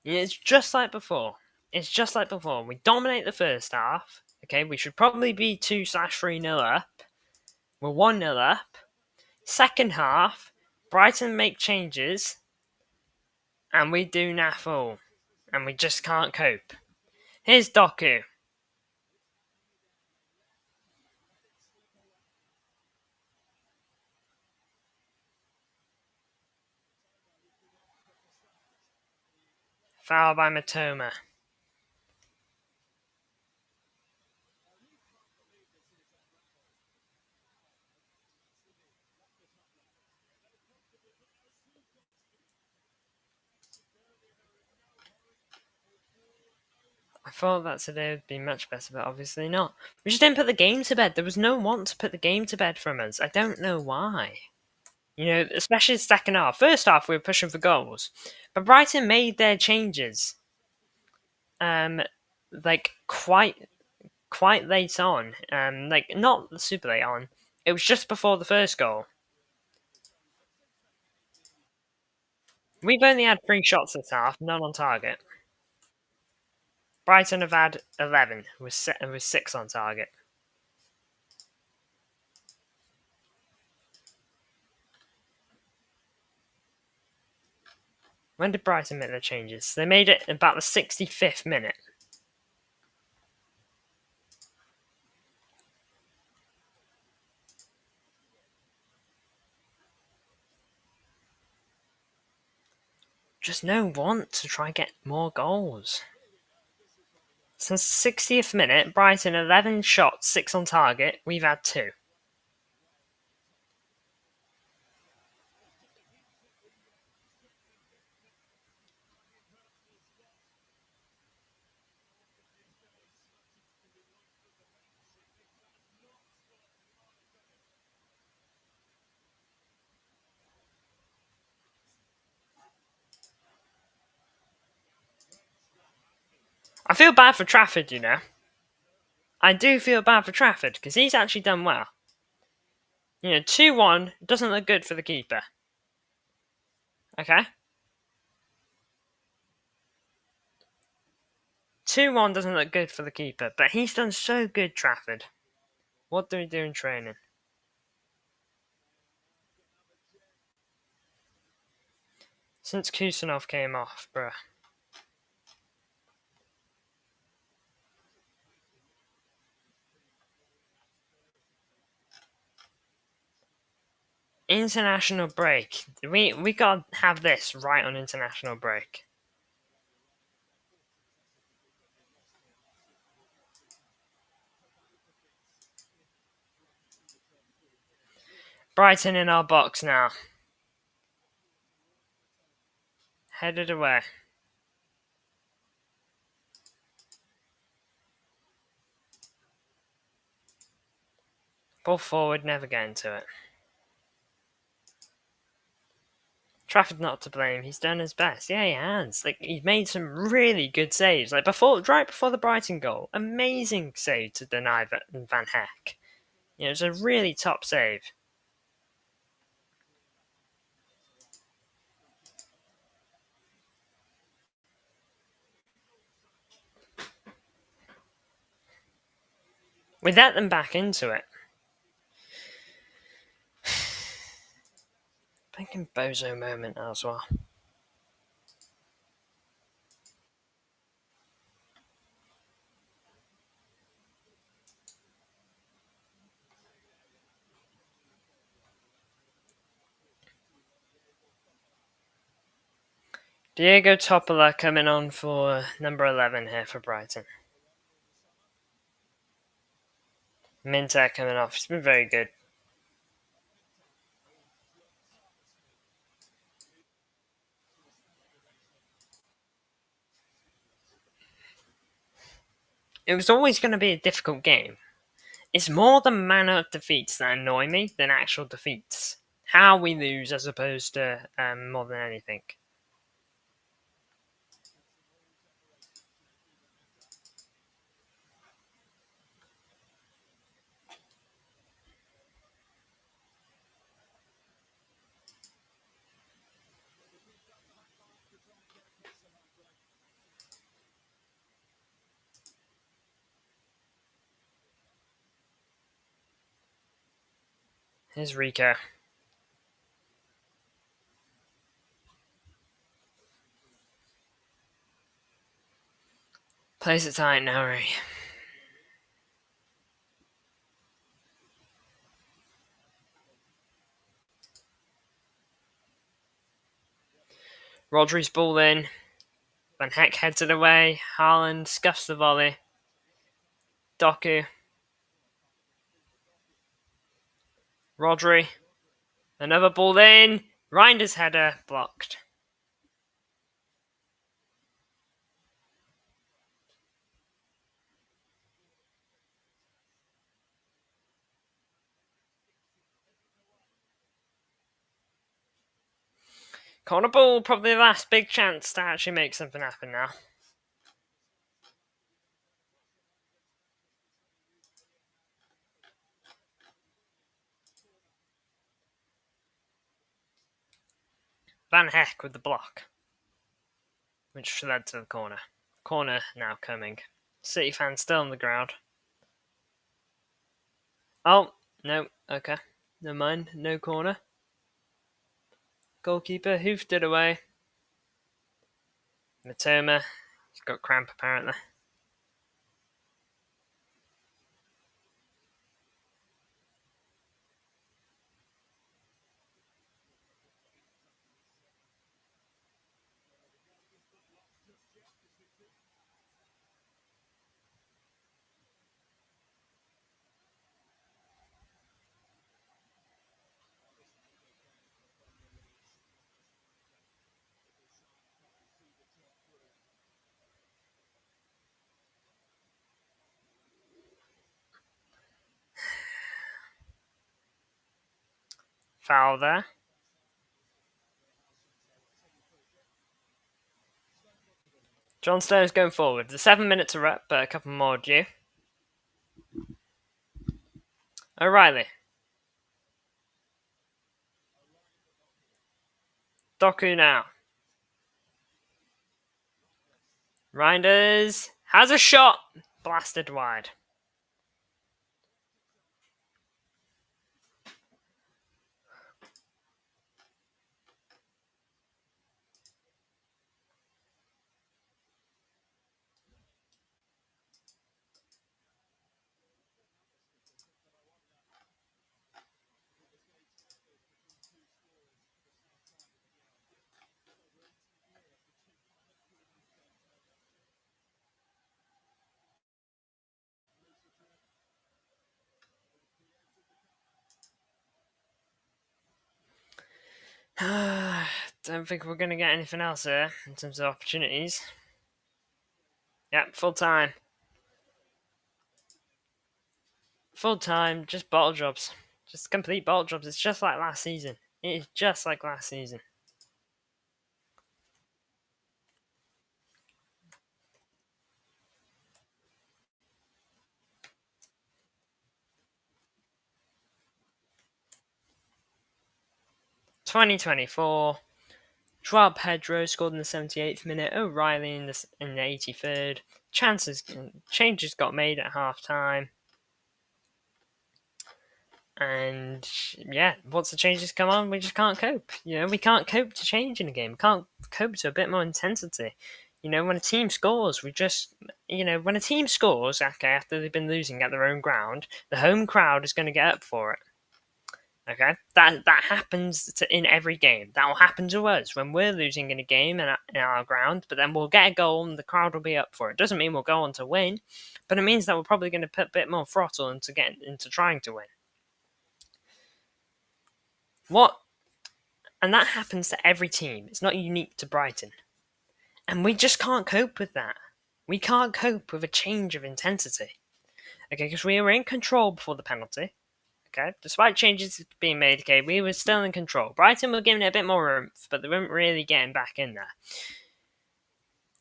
it's just like before. It's just like before. We dominate the first half. Okay, we should probably be 2/3-0 up. We're 1-0 up. Second half, Brighton make changes, and we do naff all. And we just can't cope. Here's Doku. Foul by Matoma. I thought that today would be much better, but obviously not. We just didn't put the game to bed. There was no want to put the game to bed from us. I don't know why. You know, especially the second half. First half, we were pushing for goals. But Brighton made their changes um, like quite late on. Like not super late on. It was just before the first goal. We've only had 3 shots this half, none on target. Brighton have had 11, with 6 on target. When did Brighton make their changes? They made it about the 65th minute. Just no want to try and get more goals. Since the 60th minute, Brighton 11 shots, 6 on target. We've had 2. I feel bad for Trafford, you know. I do feel bad for Trafford because he's actually done well. You know, 2-1 doesn't look good for the keeper. Okay? 2-1 doesn't look good for the keeper, but he's done so good, Trafford. What do we do in training? Since Kusanov came off, bruh. International break. We gotta have this right on international break. Brighton in our box now. Headed away. Ball forward, never getting to it. Trafford not to blame. He's done his best. Yeah, he has. Like he's made some really good saves. Like right before the Brighton goal, amazing save to deny Van Heck. You know, it's a really top save. We let them back into it. Thinking bozo moment as well. Diego Topola coming on for number 11 here for Brighton. Minter coming off. He's been very good. It was always going to be a difficult game. It's more the manner of defeats that annoy me than actual defeats. How we lose as opposed to more than anything. Here's Rico. Plays it tight now, Ray. Rodri's ball in. Van Heck heads it away. Haaland scuffs the volley. Doku. Rodri. Another ball in. Reinder's header blocked. Corner ball, probably the last big chance to actually make something happen now. Van Heck with the block, which led to the corner. Corner now coming. City fans still on the ground. Oh, no, okay. Never mind, no corner. Goalkeeper hoofed it away. Matoma, he's got cramp apparently. Foul there. John Stones going forward. The 7 minutes are up, but a couple more due. O'Reilly. Doku now. Reinders has a shot. Blasted wide. Don't think we're going to get anything else here in terms of opportunities. Yep, full time. Full time, just bottle jobs. Just complete bottle jobs. It's just like last season. It is just like last season. (2024). Joao Pedro scored in the 78th minute. O'Reilly in the 83rd. Changes got made at half time. And yeah, once the changes come on, we just can't cope. We can't cope to change in a game. We can't cope to a bit more intensity. When a team scores, when a team scores, okay, after they've been losing at their own ground, the home crowd is going to get up for it. Okay, that happens in every game. That will happen to us when we're losing in a game in our ground, but then we'll get a goal and the crowd will be up for it. Doesn't mean we'll go on to win, but it means that we're probably going to put a bit more throttle into trying to win. And that happens to every team. It's not unique to Brighton, and we just can't cope with that. We can't cope with a change of intensity. Okay, because we were in control before the penalty. Okay, despite changes being made, okay, we were still in control. Brighton were giving it a bit more oomph, but they weren't really getting back in there.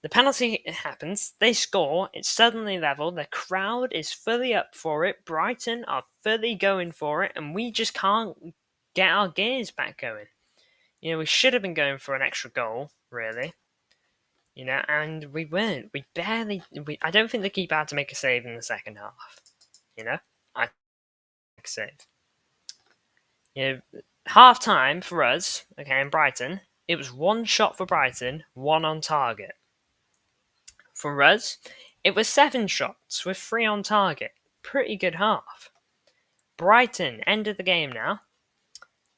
The penalty happens, they score, it's suddenly level, the crowd is fully up for it, Brighton are fully going for it, and we just can't get our gears back going. We should have been going for an extra goal, really. And we weren't. I don't think the keeper had to make a save in the second half. I make a save. Half time for us, okay, in Brighton, it was one shot for Brighton, one on target. For us, it was 7 shots with 3 on target. Pretty good half. Brighton ended the game now.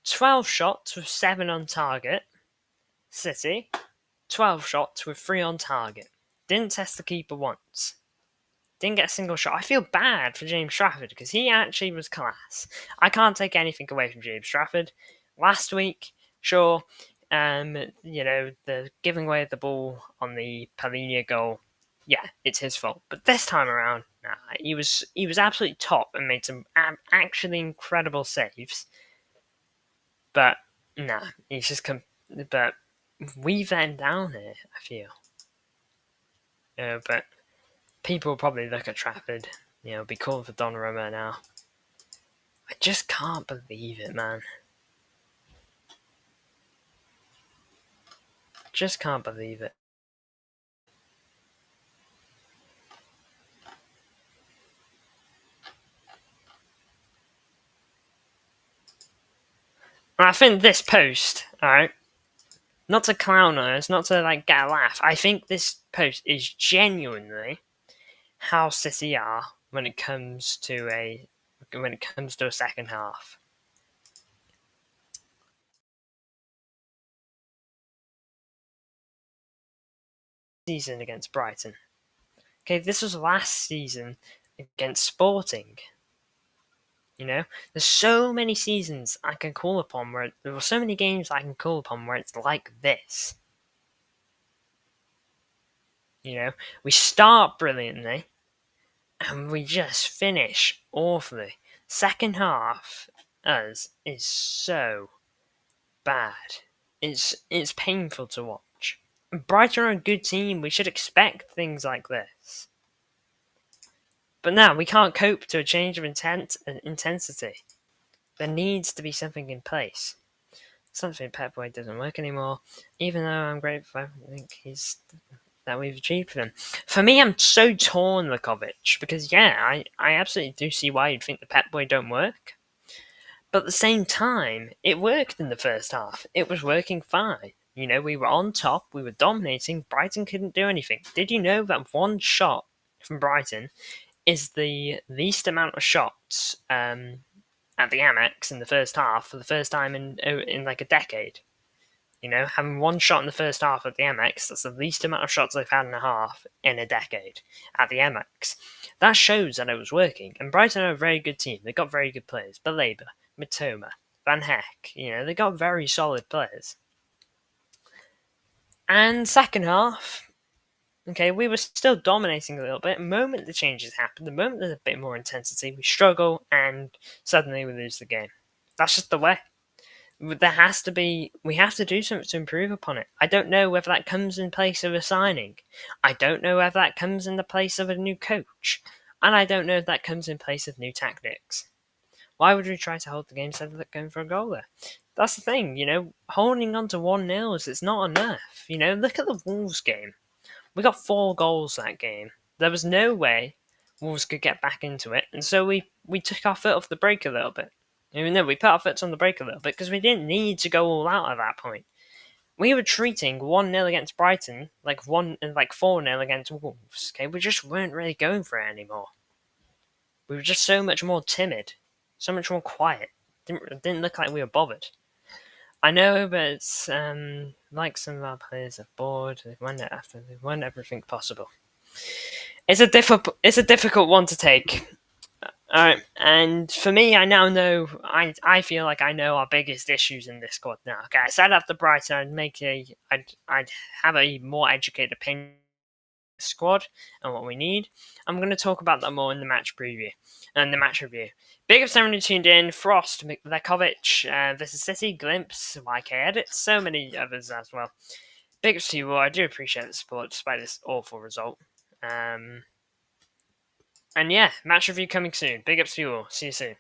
12 shots with 7 on target. City, 12 shots with 3 on target. Didn't test the keeper once. Didn't get a single shot. I feel bad for James Trafford because he actually was class. I can't take anything away from James Trafford. Last week, sure, the giving away the ball on the Palhinha goal, yeah, it's his fault. But this time around, nah, he was absolutely top and made some actually incredible saves. But nah, he's just but we've let him down here, I feel. But people will probably look at Trafford, be calling for Donnarumma now. I just can't believe it, man. Just can't believe it. And I think this post, alright, not to clown us, not to get a laugh, I think this post is genuinely how City are when it comes to a second half. Season against Brighton. Okay, this was last season against Sporting. There's so many seasons I can call upon there were so many games I can call upon where it's like this. We start brilliantly and we just finish awfully. Second half, us, is so bad. It's painful to watch. Brighton are a good team. We should expect things like this. But now we can't cope to a change of intensity. There needs to be something in place. Something Pep Boy doesn't work anymore. Even though I'm grateful, I think that we've achieved for him. For me, I'm so torn, Lukovic, because I absolutely do see why you'd think the Pep Boy don't work. But at the same time, it worked in the first half. It was working fine. We were on top, we were dominating, Brighton couldn't do anything. Did you know that one shot from Brighton is the least amount of shots at the Amex in the first half for the first time in a decade? Having one shot in the first half at the Amex, that's the least amount of shots they've had in a half in a decade at the Amex. That shows that it was working. And Brighton are a very good team. They've got very good players. Baleba, Matoma, Van Heck. They got very solid players. And second half, okay, we were still dominating a little bit. The moment the changes happen, the moment there's a bit more intensity, we struggle and suddenly we lose the game. That's just the way. We have to do something to improve upon it. I don't know whether that comes in place of a signing. I don't know whether that comes in the place of a new coach. And I don't know if that comes in place of new tactics. Why would we try to hold the game instead of going for a goal there? That's the thing, holding on to 1-0 is not enough. Look at the Wolves game. We got 4 goals that game. There was no way Wolves could get back into it, and so we took our foot off the brake a little bit. Even though we put our foot on the brake a little bit because we didn't need to go all out at that point. We were treating 1-0 against Brighton like 4-0 against Wolves. Okay, we just weren't really going for it anymore. We were just so much more timid, so much more quiet. Didn't look like we were bothered. I know, but like some of our players are bored. They've won everything possible. It's a difficult one to take. All right, and for me, I now know. I feel like I know our biggest issues in this squad now. Okay, I said after Brighton, I'd have a more educated opinion of the squad and what we need. I'm going to talk about that more in the match preview and the match review. Big ups to everyone who tuned in. Frost, Lekovic, versus City, Glimpse, YK Edit, so many others as well. Big ups to you all. I do appreciate the support despite this awful result. And yeah, match review coming soon. Big ups to you all. See you soon.